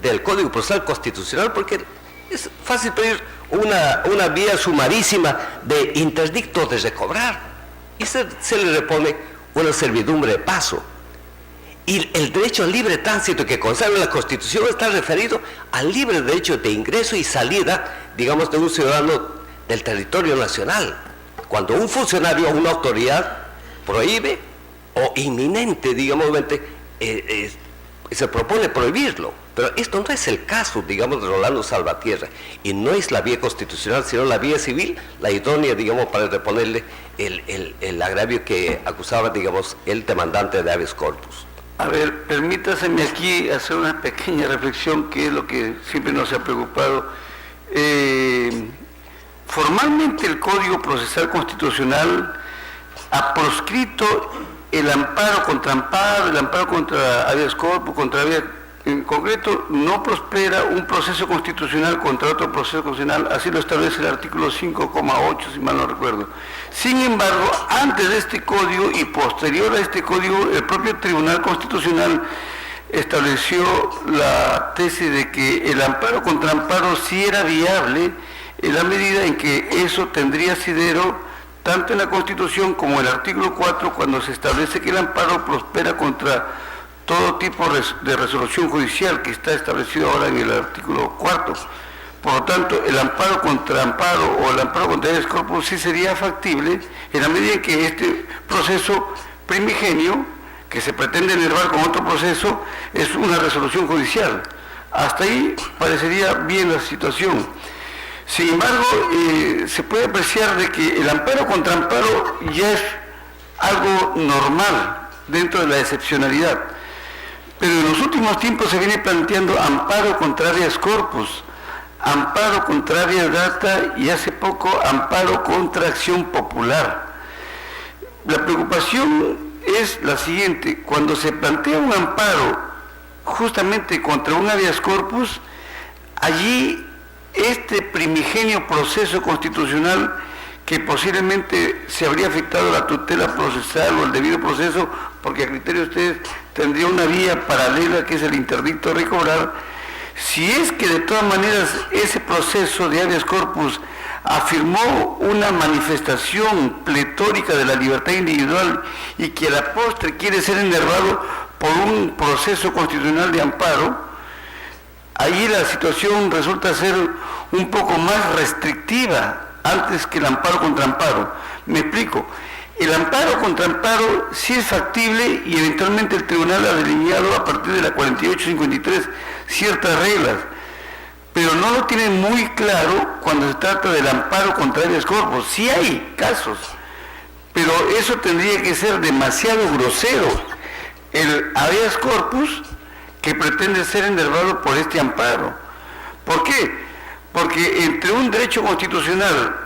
del Código Procesal Constitucional, porque es fácil pedir una vía sumarísima de interdicto de recobrar, y se le repone una servidumbre de paso. Y el derecho al libre tránsito que consagra la Constitución está referido al libre derecho de ingreso y salida, digamos, de un ciudadano del territorio nacional. Cuando un funcionario o una autoridad prohíbe o inminente, digamos, se propone prohibirlo. Pero esto no es el caso, digamos, de Rolando Salvatierra, y no es la vía constitucional, sino la vía civil, la idónea, digamos, para reponerle el agravio que acusaba, digamos, el demandante de habeas corpus. A ver, permítaseme aquí hacer una pequeña reflexión, que es lo que siempre nos ha preocupado. Formalmente el Código Procesal Constitucional ha proscrito el amparo contra habeas corpus, en concreto no prospera un proceso constitucional contra otro proceso constitucional, así lo establece el artículo 5,8, si mal no recuerdo. Sin embargo, antes de este código y posterior a este código, el propio Tribunal Constitucional estableció la tesis de que el amparo contra amparo sí era viable en la medida en que eso tendría asidero tanto en la Constitución como en el artículo 4, cuando se establece que el amparo prospera contra todo tipo de resolución judicial, que está establecido ahora en el artículo 4. Por lo tanto, el amparo contra amparo o el amparo contra habeas corpus sí sería factible en la medida en que este proceso primigenio, que se pretende enervar con otro proceso, es una resolución judicial. Hasta ahí parecería bien la situación. Sin embargo, se puede apreciar de que el amparo contra amparo ya es algo normal dentro de la excepcionalidad. Pero en los últimos tiempos se viene planteando amparo contra habeas corpus, amparo contra habeas data y hace poco amparo contra acción popular. La preocupación es la siguiente: cuando se plantea un amparo justamente contra un habeas corpus, allí este primigenio proceso constitucional que posiblemente se habría afectado la tutela procesal o el debido proceso, porque a criterio de ustedes tendría una vía paralela que es el interdicto de recobrar. Si es que de todas maneras ese proceso de habeas corpus afirmó una manifestación pletórica de la libertad individual y que a la postre quiere ser enervado por un proceso constitucional de amparo, ahí la situación resulta ser un poco más restrictiva antes que el amparo contra amparo. Me explico. El amparo contra amparo sí es factible y eventualmente el tribunal ha delineado a partir de la 4853 ciertas reglas, pero no lo tiene muy claro cuando se trata del amparo contra habeas corpus. Sí hay casos, pero eso tendría que ser demasiado grosero, el habeas corpus que pretende ser enervado por este amparo. ¿Por qué? Porque entre un derecho constitucional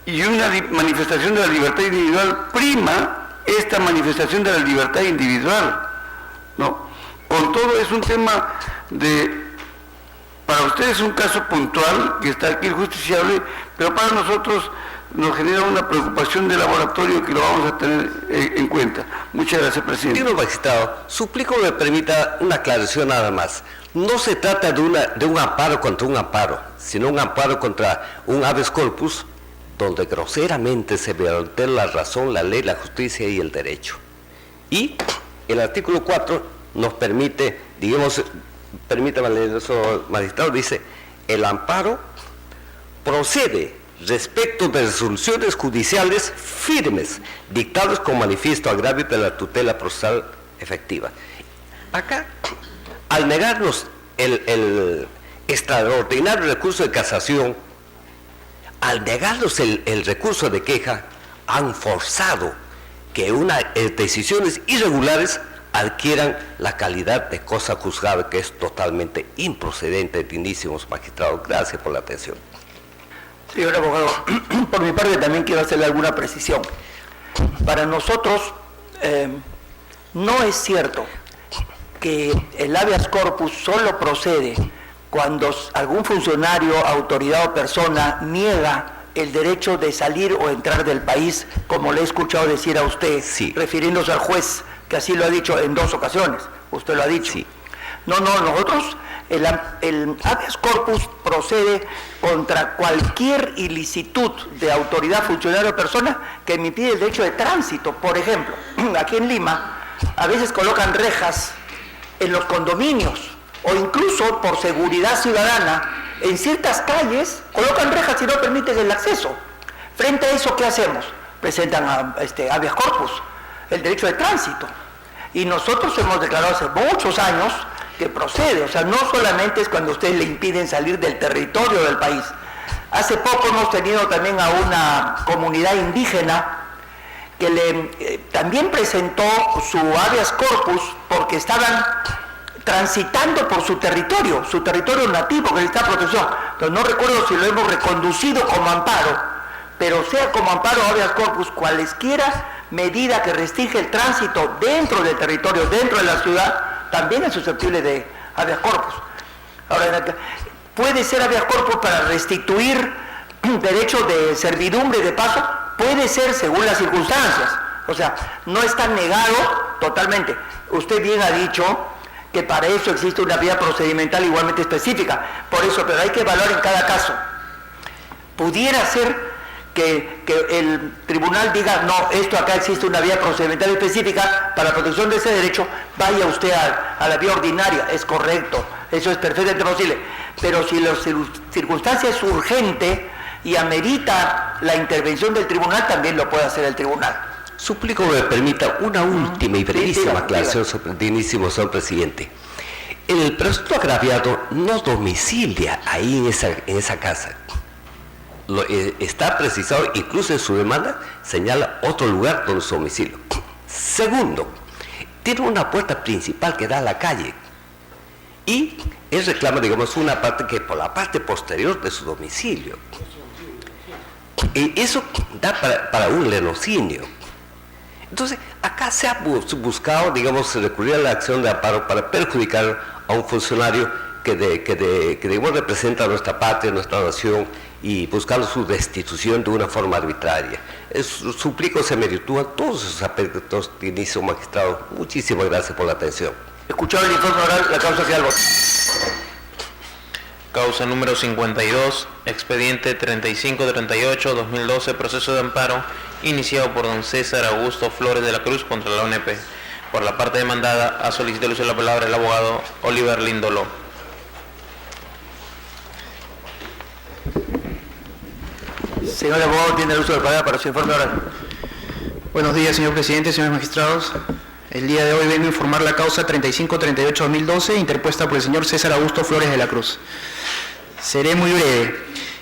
y una manifestación de la libertad individual prima esta manifestación de la libertad individual, ¿no? Con todo es un tema para ustedes es un caso puntual que está aquí el justiciable, pero para nosotros nos genera una preocupación de laboratorio que lo vamos a tener en cuenta. Muchas gracias, presidente. Señor magistrado, suplico me permita una aclaración nada más. No se trata de un amparo contra un amparo, sino un amparo contra un habeas corpus donde groseramente se violentan la razón, la ley, la justicia y el derecho. Y el artículo 4 nos permite, digamos, permítame leer eso, magistrado, dice, el amparo procede respecto de resoluciones judiciales firmes, dictadas con manifiesto agravio de la tutela procesal efectiva. Acá, al negarnos el extraordinario recurso de casación, al negarnos el recurso de queja, han forzado que decisiones irregulares adquieran la calidad de cosa juzgada, que es totalmente improcedente, dignísimos magistrados. Gracias por la atención. Señor abogado, por mi parte también quiero hacerle alguna precisión. Para nosotros no es cierto que el habeas corpus solo procede cuando algún funcionario, autoridad o persona niega el derecho de salir o entrar del país, como le he escuchado decir a usted, sí, refiriéndose al juez, que así lo ha dicho en 2 ocasiones, usted lo ha dicho. Sí. No, nosotros, el habeas corpus procede contra cualquier ilicitud de autoridad, funcionario o persona que me impide el derecho de tránsito. Por ejemplo, aquí en Lima, a veces colocan rejas en los condominios, o incluso por seguridad ciudadana, en ciertas calles colocan rejas y no permiten el acceso. Frente a eso, ¿qué hacemos? Presentan habeas corpus, el derecho de tránsito. Y nosotros hemos declarado hace muchos años que procede, o sea, no solamente es cuando ustedes le impiden salir del territorio del país. Hace poco hemos tenido también a una comunidad indígena que también presentó su habeas corpus porque estaban transitando por su territorio nativo que necesita protección. Entonces no recuerdo si lo hemos reconducido como amparo, pero sea como amparo o habeas corpus, cualesquiera medida que restringe el tránsito dentro del territorio, dentro de la ciudad, también es susceptible de habeas corpus. Ahora, puede ser habeas corpus para restituir derecho de servidumbre de paso, puede ser según las circunstancias, o sea, no está negado totalmente. Usted bien ha dicho que para eso existe una vía procedimental igualmente específica, por eso, pero hay que evaluar en cada caso. Pudiera ser que el tribunal diga, no, esto acá existe una vía procedimental específica para la protección de ese derecho, vaya usted a la vía ordinaria, es correcto, eso es perfectamente posible, pero si la circunstancia es urgente y amerita la intervención del tribunal, también lo puede hacer el tribunal. Suplico me permita una última y brevísima aclaración, dignísimo señor presidente. El presunto agraviado no domicilia ahí en esa casa. Está precisado, incluso en su demanda señala otro lugar donde su domicilio. Segundo, tiene una puerta principal que da a la calle y él reclama, digamos, una parte que por la parte posterior de su domicilio. Y eso da para un lenocinio. Entonces, acá se ha buscado, digamos, recurrir a la acción de amparo para perjudicar a un funcionario que digamos, representa a nuestra patria, nuestra nación, y buscando su destitución de una forma arbitraria. Suplico se me virtúan todos esos aspectos de inicio, magistrado. Muchísimas gracias por la atención. Escuchado el informe oral, la causa queda al voto. Causa número 52, expediente 3538-2012, proceso de amparo iniciado por don César Augusto Flores de la Cruz contra la ONP. Por la parte demandada, a solicitar el uso de la palabra el abogado Oliver Lindoló. Señor abogado, tiene el uso de la palabra para su informe oral. Buenos días, señor presidente, señores magistrados. El día de hoy vengo a informar la causa 3538-2012, interpuesta por el señor César Augusto Flores de la Cruz. Seré muy breve.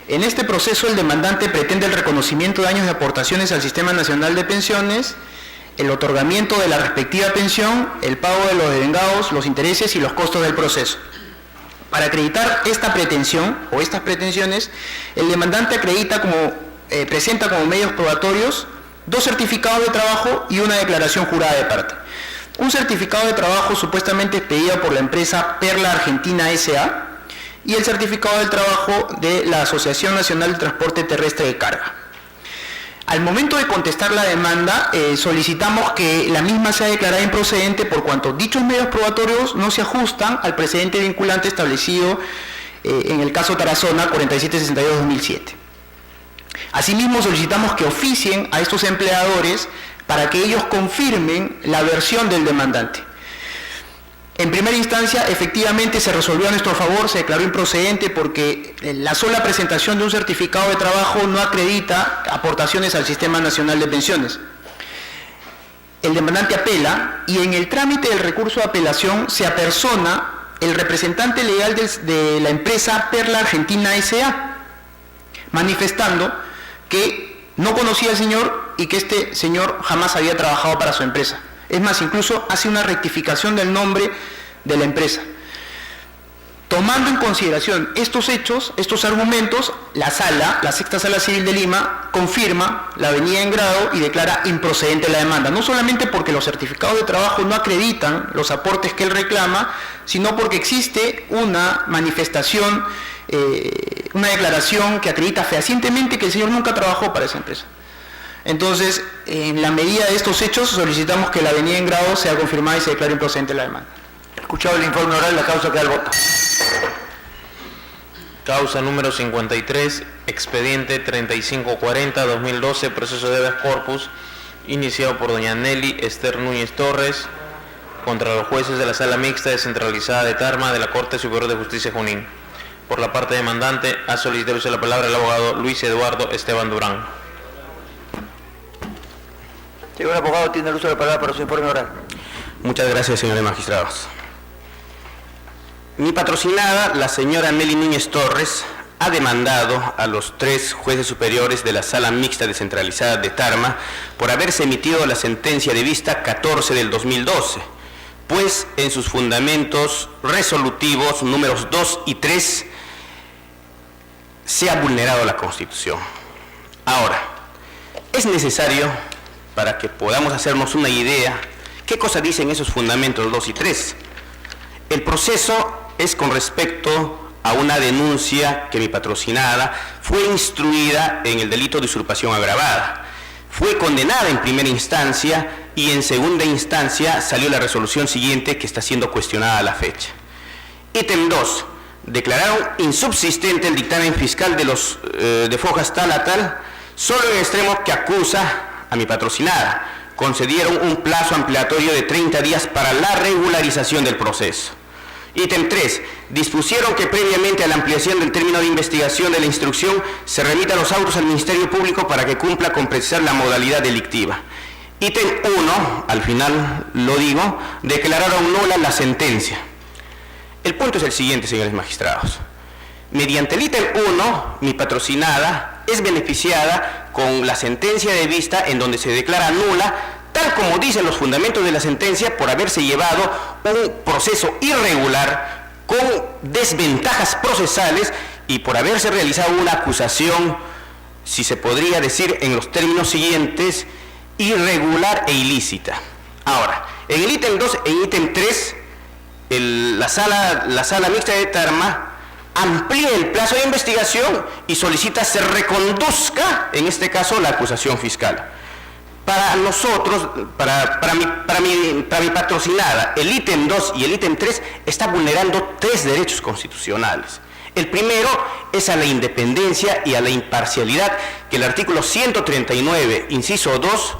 En este proceso, el demandante pretende el reconocimiento de años de aportaciones al Sistema Nacional de Pensiones, el otorgamiento de la respectiva pensión, el pago de los devengados, los intereses y los costos del proceso. Para acreditar esta pretensión o estas pretensiones, el demandante presenta como medios probatorios 2 certificados de trabajo y una declaración jurada de parte. Un certificado de trabajo supuestamente expedido por la empresa Perla Argentina S.A. y el certificado del trabajo de la Asociación Nacional de Transporte Terrestre de Carga. Al momento de contestar la demanda, solicitamos que la misma sea declarada improcedente por cuanto dichos medios probatorios no se ajustan al precedente vinculante establecido en el caso Tarazona 4762-2007. Asimismo, solicitamos que oficien a estos empleadores para que ellos confirmen la versión del demandante. En primera instancia, efectivamente se resolvió a nuestro favor, se declaró improcedente porque la sola presentación de un certificado de trabajo no acredita aportaciones al Sistema Nacional de Pensiones. El demandante apela y en el trámite del recurso de apelación se apersona el representante legal de la empresa Perla Argentina S.A., manifestando que no conocía al señor y que este señor jamás había trabajado para su empresa. Es más, incluso hace una rectificación del nombre de la empresa. Tomando en consideración estos hechos, estos argumentos, la Sexta Sala Civil de Lima confirma la venida en grado y declara improcedente la demanda, no solamente porque los certificados de trabajo no acreditan los aportes que él reclama, sino porque existe una manifestación, una declaración que acredita fehacientemente que el señor nunca trabajó para esa empresa. Entonces, en la medida de estos hechos, solicitamos que la venida en grado sea confirmada y se declare improcedente la demanda. Escuchado el informe oral, la causa queda al voto. Causa número 53, expediente 3540-2012, proceso de habeas corpus, iniciado por doña Nelly Esther Núñez Torres, contra los jueces de la Sala Mixta Descentralizada de Tarma de la Corte Superior de Justicia Junín. Por la parte demandante, ha solicitado la palabra el abogado Luis Eduardo Esteban Durán. Señor abogado, tiene el uso de la palabra para su informe oral. Muchas gracias, señores magistrados. Mi patrocinada, la señora Nelly Núñez Torres, ha demandado a los 3 jueces superiores de la Sala Mixta Descentralizada de Tarma por haberse emitido la sentencia de vista 14 del 2012, pues en sus fundamentos resolutivos números 2 y 3 se ha vulnerado la Constitución. Ahora, es necesario, para que podamos hacernos una idea, ¿qué cosa dicen esos fundamentos 2 y 3? El proceso es con respecto a una denuncia que mi patrocinada fue instruida en el delito de usurpación agravada. Fue condenada en primera instancia y en segunda instancia salió la resolución siguiente que está siendo cuestionada a la fecha. Ítem 2. Declararon insubsistente el dictamen fiscal de fojas tal a tal, solo en el extremo que acusa a mi patrocinada. Concedieron un plazo ampliatorio de 30 días para la regularización del proceso. Ítem 3. Dispusieron que previamente a la ampliación del término de investigación de la instrucción se remitan los autos al Ministerio Público para que cumpla con precisar la modalidad delictiva. Ítem 1, al final lo digo, declararon nula la sentencia. El punto es el siguiente, señores magistrados. Mediante el ítem 1, mi patrocinada es beneficiada con la sentencia de vista en donde se declara nula, tal como dicen los fundamentos de la sentencia, por haberse llevado un proceso irregular con desventajas procesales y por haberse realizado una acusación, si se podría decir en los términos siguientes, irregular e ilícita. Ahora, en el ítem 2 e ítem 3 la sala mixta de Tarma amplíe el plazo de investigación y solicita se reconduzca, en este caso, la acusación fiscal. Para nosotros, para mi patrocinada, el ítem 2 y el ítem 3 está vulnerando 3 derechos constitucionales. El primero es a la independencia y a la imparcialidad, que el artículo 139, inciso 2,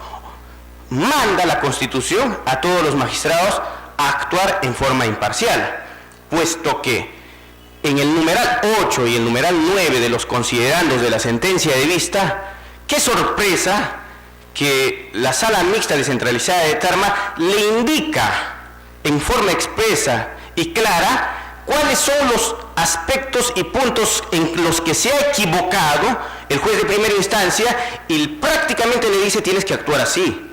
manda a la Constitución a todos los magistrados a actuar en forma imparcial, puesto que en el numeral 8 y el numeral 9 de los considerandos de la sentencia de vista, qué sorpresa que la sala mixta descentralizada de Tarma le indica en forma expresa y clara cuáles son los aspectos y puntos en los que se ha equivocado el juez de primera instancia y prácticamente le dice tienes que actuar así.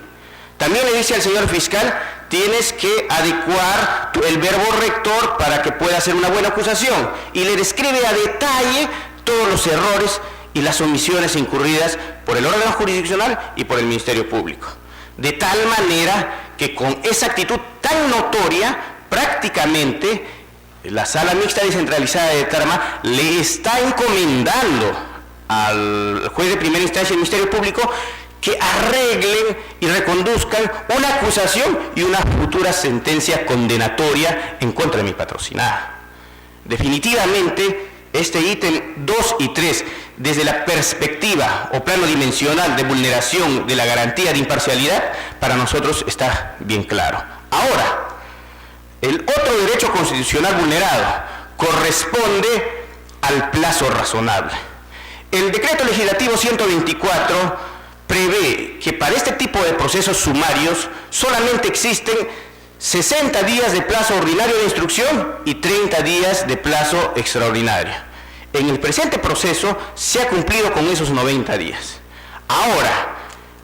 También le dice al señor fiscal tienes que adecuar el verbo rector para que pueda hacer una buena acusación y le describe a detalle todos los errores y las omisiones incurridas por el órgano jurisdiccional y por el Ministerio Público. De tal manera que con esa actitud tan notoria, prácticamente la sala mixta descentralizada de Tarma le está encomendando al juez de primera instancia y al Ministerio Público que arreglen y reconduzcan una acusación y una futura sentencia condenatoria en contra de mi patrocinada. Definitivamente, este ítem 2 y 3, desde la perspectiva o plano dimensional de vulneración de la garantía de imparcialidad, para nosotros está bien claro. Ahora, el otro derecho constitucional vulnerado corresponde al plazo razonable. El decreto legislativo 124 prevé que para este tipo de procesos sumarios solamente existen 60 días de plazo ordinario de instrucción y 30 días de plazo extraordinario. En el presente proceso se ha cumplido con esos 90 días. Ahora,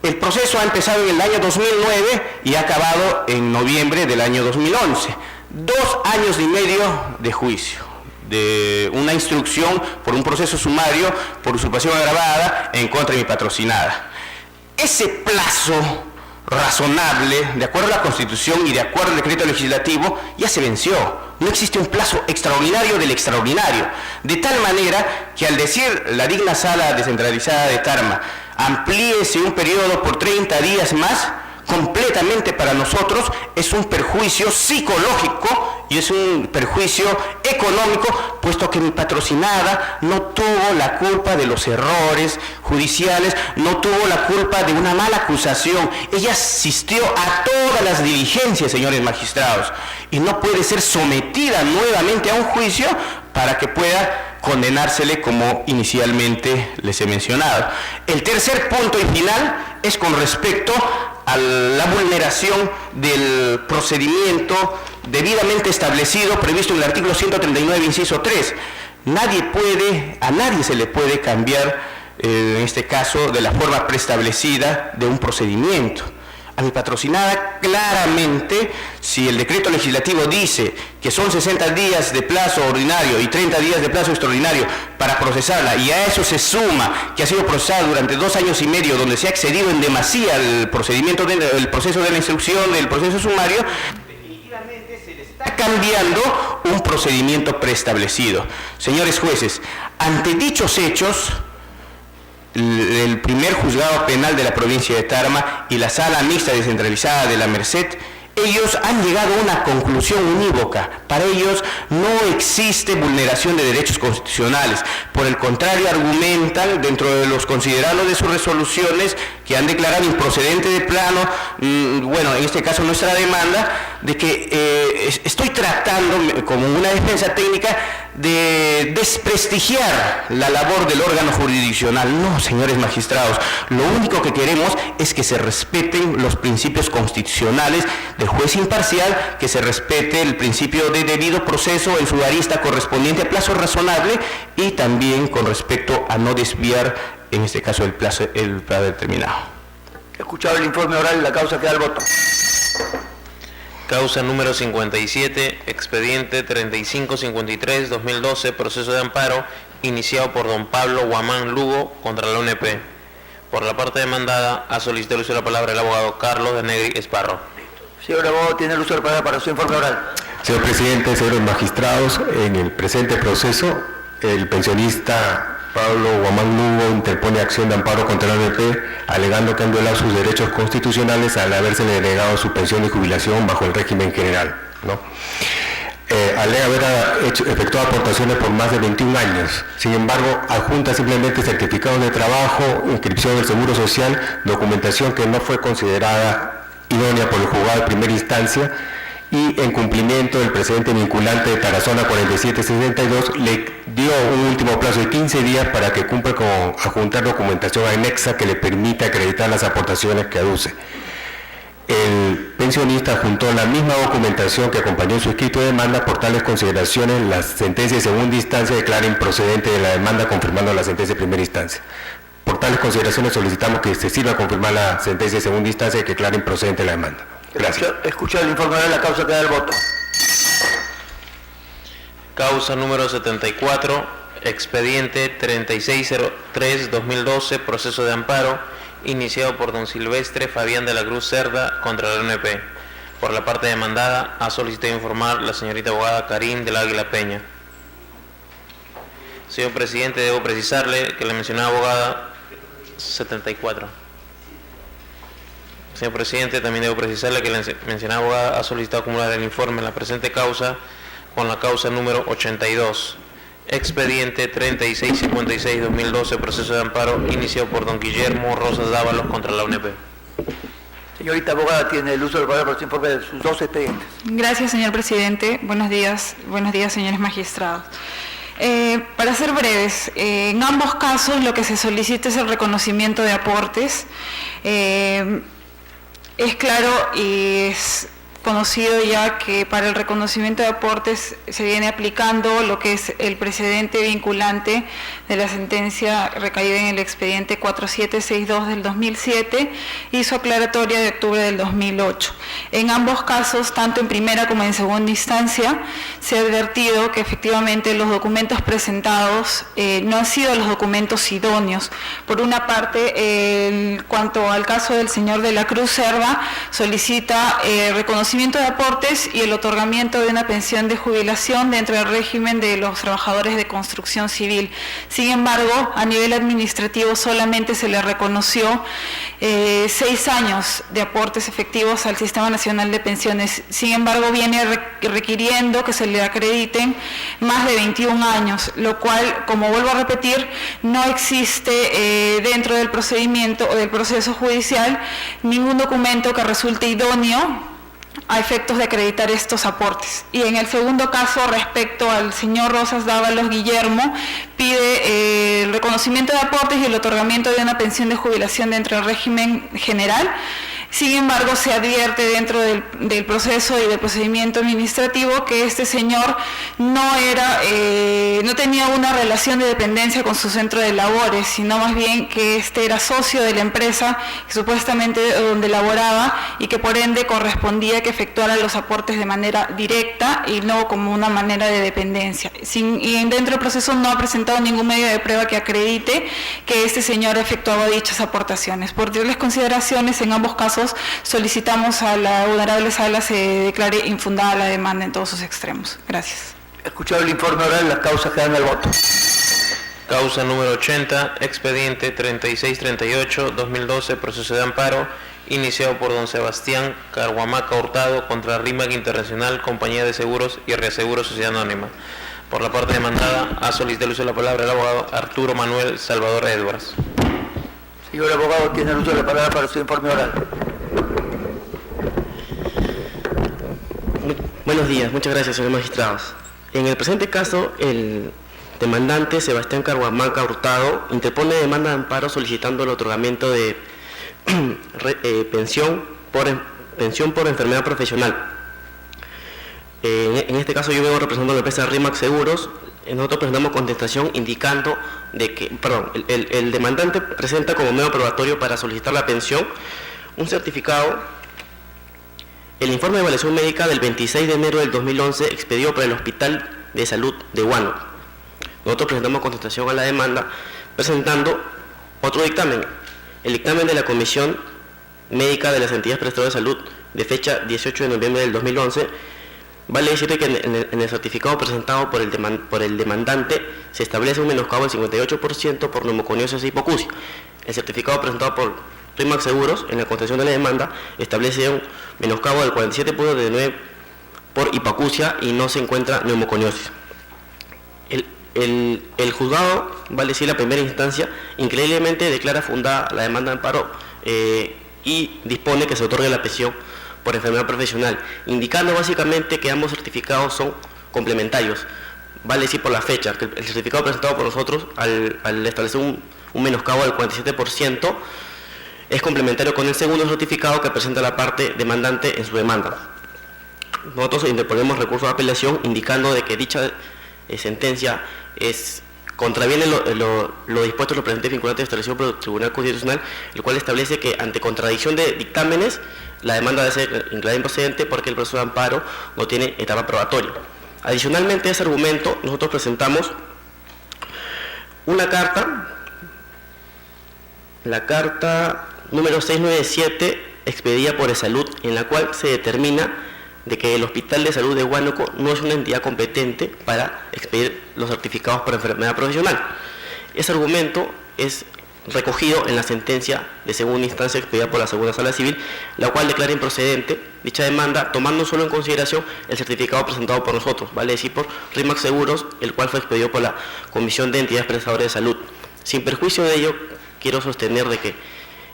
el proceso ha empezado en el año 2009 y ha acabado en noviembre del año 2011. 2 años y medio de juicio, de una instrucción por un proceso sumario por usurpación agravada en contra de mi patrocinada. Ese plazo razonable, de acuerdo a la Constitución y de acuerdo al decreto legislativo, ya se venció. No existe un plazo extraordinario del extraordinario. De tal manera que al decir la digna sala descentralizada de Tarma, amplíese un periodo por 30 días más, completamente para nosotros es un perjuicio psicológico y es un perjuicio económico, puesto que mi patrocinada no tuvo la culpa de los errores judiciales, no tuvo la culpa de una mala acusación. Ella asistió a todas las diligencias, señores magistrados, y no puede ser sometida nuevamente a un juicio para que pueda condenársele como inicialmente les he mencionado. El tercer punto y final es con respecto a la vulneración del procedimiento debidamente establecido, previsto en el artículo 139, inciso 3. A nadie se le puede cambiar, en este caso, de la forma preestablecida de un procedimiento. A mi patrocinada, claramente, si el decreto legislativo dice que son 60 días de plazo ordinario y 30 días de plazo extraordinario para procesarla, y a eso se suma que ha sido procesada durante 2 años y medio, donde se ha excedido en demasía el procedimiento el proceso de la instrucción, del proceso sumario, definitivamente se le está cambiando un procedimiento preestablecido. Señores jueces, ante dichos hechos, el primer juzgado penal de la provincia de Tarma y la sala mixta descentralizada de la Merced, ellos han llegado a una conclusión unívoca. Para ellos no existe vulneración de derechos constitucionales. Por el contrario, argumentan dentro de los considerados de sus resoluciones que han declarado improcedente de plano, bueno, en este caso nuestra demanda, de que estoy tratando como una defensa técnica de desprestigiar la labor del órgano jurisdiccional. No, señores magistrados, lo único que queremos es que se respeten los principios constitucionales del juez imparcial, que se respete el principio de debido proceso en su arista correspondiente a plazo razonable y también con respecto a no desviar, en este caso, el plazo determinado. Escuchado el informe oral, la causa queda al voto. Causa número 57, expediente 3553-2012, proceso de amparo iniciado por don Pablo Guamán Lugo contra la ONP. Por la parte demandada, ha solicitado el uso de la palabra el abogado Carlos de Negri Esparro. Señor abogado, tiene el uso de la palabra para su informe oral. Señor presidente, señores magistrados, en el presente proceso, el pensionista Pablo Guamán Lugo interpone acción de amparo contra la ONP, alegando que han violado sus derechos constitucionales al haberse denegado su pensión de jubilación bajo el régimen general, ¿no? Alega haber efectuado aportaciones por más de 21 años. Sin embargo, adjunta simplemente certificados de trabajo, inscripción del Seguro Social, documentación que no fue considerada idónea por el juzgado de primera instancia, y en cumplimiento del precedente vinculante de Tarazona 4762, le dio un último plazo de 15 días para que cumpla con adjuntar documentación anexa que le permita acreditar las aportaciones que aduce. El pensionista adjuntó la misma documentación que acompañó su escrito de demanda. Por tales consideraciones, la sentencia de segunda instancia declara improcedente de la demanda, confirmando la sentencia de primera instancia. Por tales consideraciones solicitamos que se sirva a confirmar la sentencia de segunda instancia y que declare improcedente la demanda. Gracias. Escucha el informe de la causa que da el voto. Causa número 74, expediente 3603-2012, proceso de amparo, iniciado por don Silvestre Fabián de la Cruz Cerda contra la ONP. Por la parte demandada, ha solicitado informar la señorita abogada Karim del Águila Peña. Señor presidente, debo precisarle que la mencionada abogada 74. Señor presidente, también debo precisarle que la mencionada abogada ha solicitado acumular el informe en la presente causa con la causa número 82. Expediente 3656-2012, proceso de amparo iniciado por don Guillermo Rosas Dávalos contra la ONP. Señorita abogada, tiene el uso de la palabra para su informe de sus dos expedientes. Gracias, señor presidente. Buenos días, señores magistrados. Para ser breves, en ambos casos lo que se solicita es el reconocimiento de aportes. Es claro y es conocido ya que para el reconocimiento de aportes se viene aplicando lo que es el precedente vinculante de la sentencia recaída en el expediente 4762 del 2007 y su aclaratoria de octubre del 2008. En ambos casos, tanto en primera como en segunda instancia, se ha advertido que efectivamente los documentos presentados no han sido los documentos idóneos. Por una parte, en cuanto al caso del señor de la Cruz Cerda, solicita reconocimiento de aportes y el otorgamiento de una pensión de jubilación dentro del régimen de los trabajadores de construcción civil. Sin embargo, a nivel administrativo solamente se le reconoció 6 años de aportes efectivos al Sistema Nacional de Pensiones. Sin embargo, viene requiriendo que se le acrediten más de 21 años, lo cual, como vuelvo a repetir, no existe dentro del procedimiento o del proceso judicial ningún documento que resulte idóneo a efectos de acreditar estos aportes. Y en el segundo caso, respecto al señor Rosas Dávalos Guillermo, pide el reconocimiento de aportes y el otorgamiento de una pensión de jubilación dentro del régimen general. Sin embargo, se advierte dentro del proceso y del procedimiento administrativo que este señor no tenía una relación de dependencia con su centro de labores, sino más bien que este era socio de la empresa supuestamente donde laboraba y que por ende correspondía que efectuara los aportes de manera directa y no como una manera de dependencia. Y dentro del proceso no ha presentado ningún medio de prueba que acredite que este señor efectuaba dichas aportaciones. Por tales consideraciones, en ambos casos solicitamos a la honorable sala se declare infundada la demanda en todos sus extremos. Gracias. Escuchado el informe oral, las causas que dan el voto. Causa número 80, expediente 3638-2012, proceso de amparo, iniciado por don Sebastián Carhuamaca Hurtado contra RIMAC Internacional, Compañía de Seguros y Reaseguro Sociedad Anónima. Por la parte demandada, ha solicitado el uso de la palabra el abogado Arturo Manuel Salvador Edwards. Señor abogado, tiene el uso de la palabra para su informe oral. Buenos días, muchas gracias, señores magistrados. En el presente caso, el demandante Sebastián Carhuamaca Hurtado interpone demanda de amparo solicitando el otorgamiento de pensión por enfermedad profesional. En este caso yo vengo representando a la empresa RIMAC Seguros. Nosotros presentamos contestación indicando de que, el demandante presenta como medio probatorio para solicitar la pensión un certificado, el informe de evaluación médica del 26 de enero del 2011 expedido por el Hospital de Salud de Huánuco. Nosotros presentamos contestación a la demanda presentando otro dictamen, el dictamen de la Comisión Médica de las Entidades Prestadoras de Salud de fecha 18 de noviembre del 2011, Vale decir que en el certificado presentado por el demandante se establece un menoscabo del 58% por neumoconiosis e hipoacusia. El certificado presentado por RIMAX Seguros en la contestación de la demanda establece un menoscabo del 47.9% por hipoacusia y no se encuentra neumoconiosis. El juzgado, vale decir la primera instancia, increíblemente declara fundada la demanda de amparo y dispone que se otorgue la pensión por enfermedad profesional, indicando básicamente que ambos certificados son complementarios. Vale decir por la fecha, que el certificado presentado por nosotros, al establecer un menoscabo del 47%, es complementario con el segundo certificado que presenta la parte demandante en su demanda. Nosotros interponemos recurso de apelación indicando de que dicha sentencia contraviene lo dispuesto en los presentes vinculantes establecidos por el Tribunal Constitucional, el cual establece que ante contradicción de dictámenes la demanda debe ser inclinada improcedente porque el proceso de amparo no tiene etapa probatoria. Adicionalmente a ese argumento, nosotros presentamos una carta, la carta número 697, expedida por Esalud, en la cual se determina de que el Hospital de Salud de Huánuco no es una entidad competente para expedir los certificados por enfermedad profesional. Ese argumento es recogido en la sentencia de segunda instancia expedida por la Segunda Sala Civil, la cual declara improcedente dicha demanda, tomando solo en consideración el certificado presentado por nosotros, vale decir por RIMAX Seguros, el cual fue expedido por la Comisión de Entidades Prestadoras de Salud. Sin perjuicio de ello, quiero sostener de que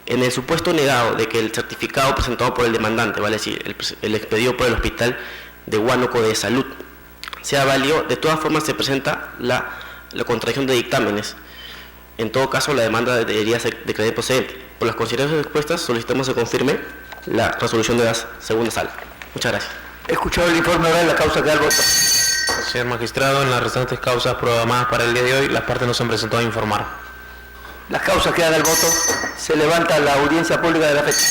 en el supuesto negado de que el certificado presentado por el demandante, vale decir, el expedido por el Hospital de Huánuco de Salud, sea válido, de todas formas se presenta la contradicción de dictámenes. En todo caso, la demanda debería ser declarada improcedente. Por las consideraciones expuestas, solicitamos se confirme la resolución de la segunda sala. Muchas gracias. He escuchado el informe oral, la causa queda al voto. Señor magistrado, en las restantes causas programadas para el día de hoy, las partes no se han presentado a informar. Las causas quedan al voto. Se levanta la audiencia pública de la fecha.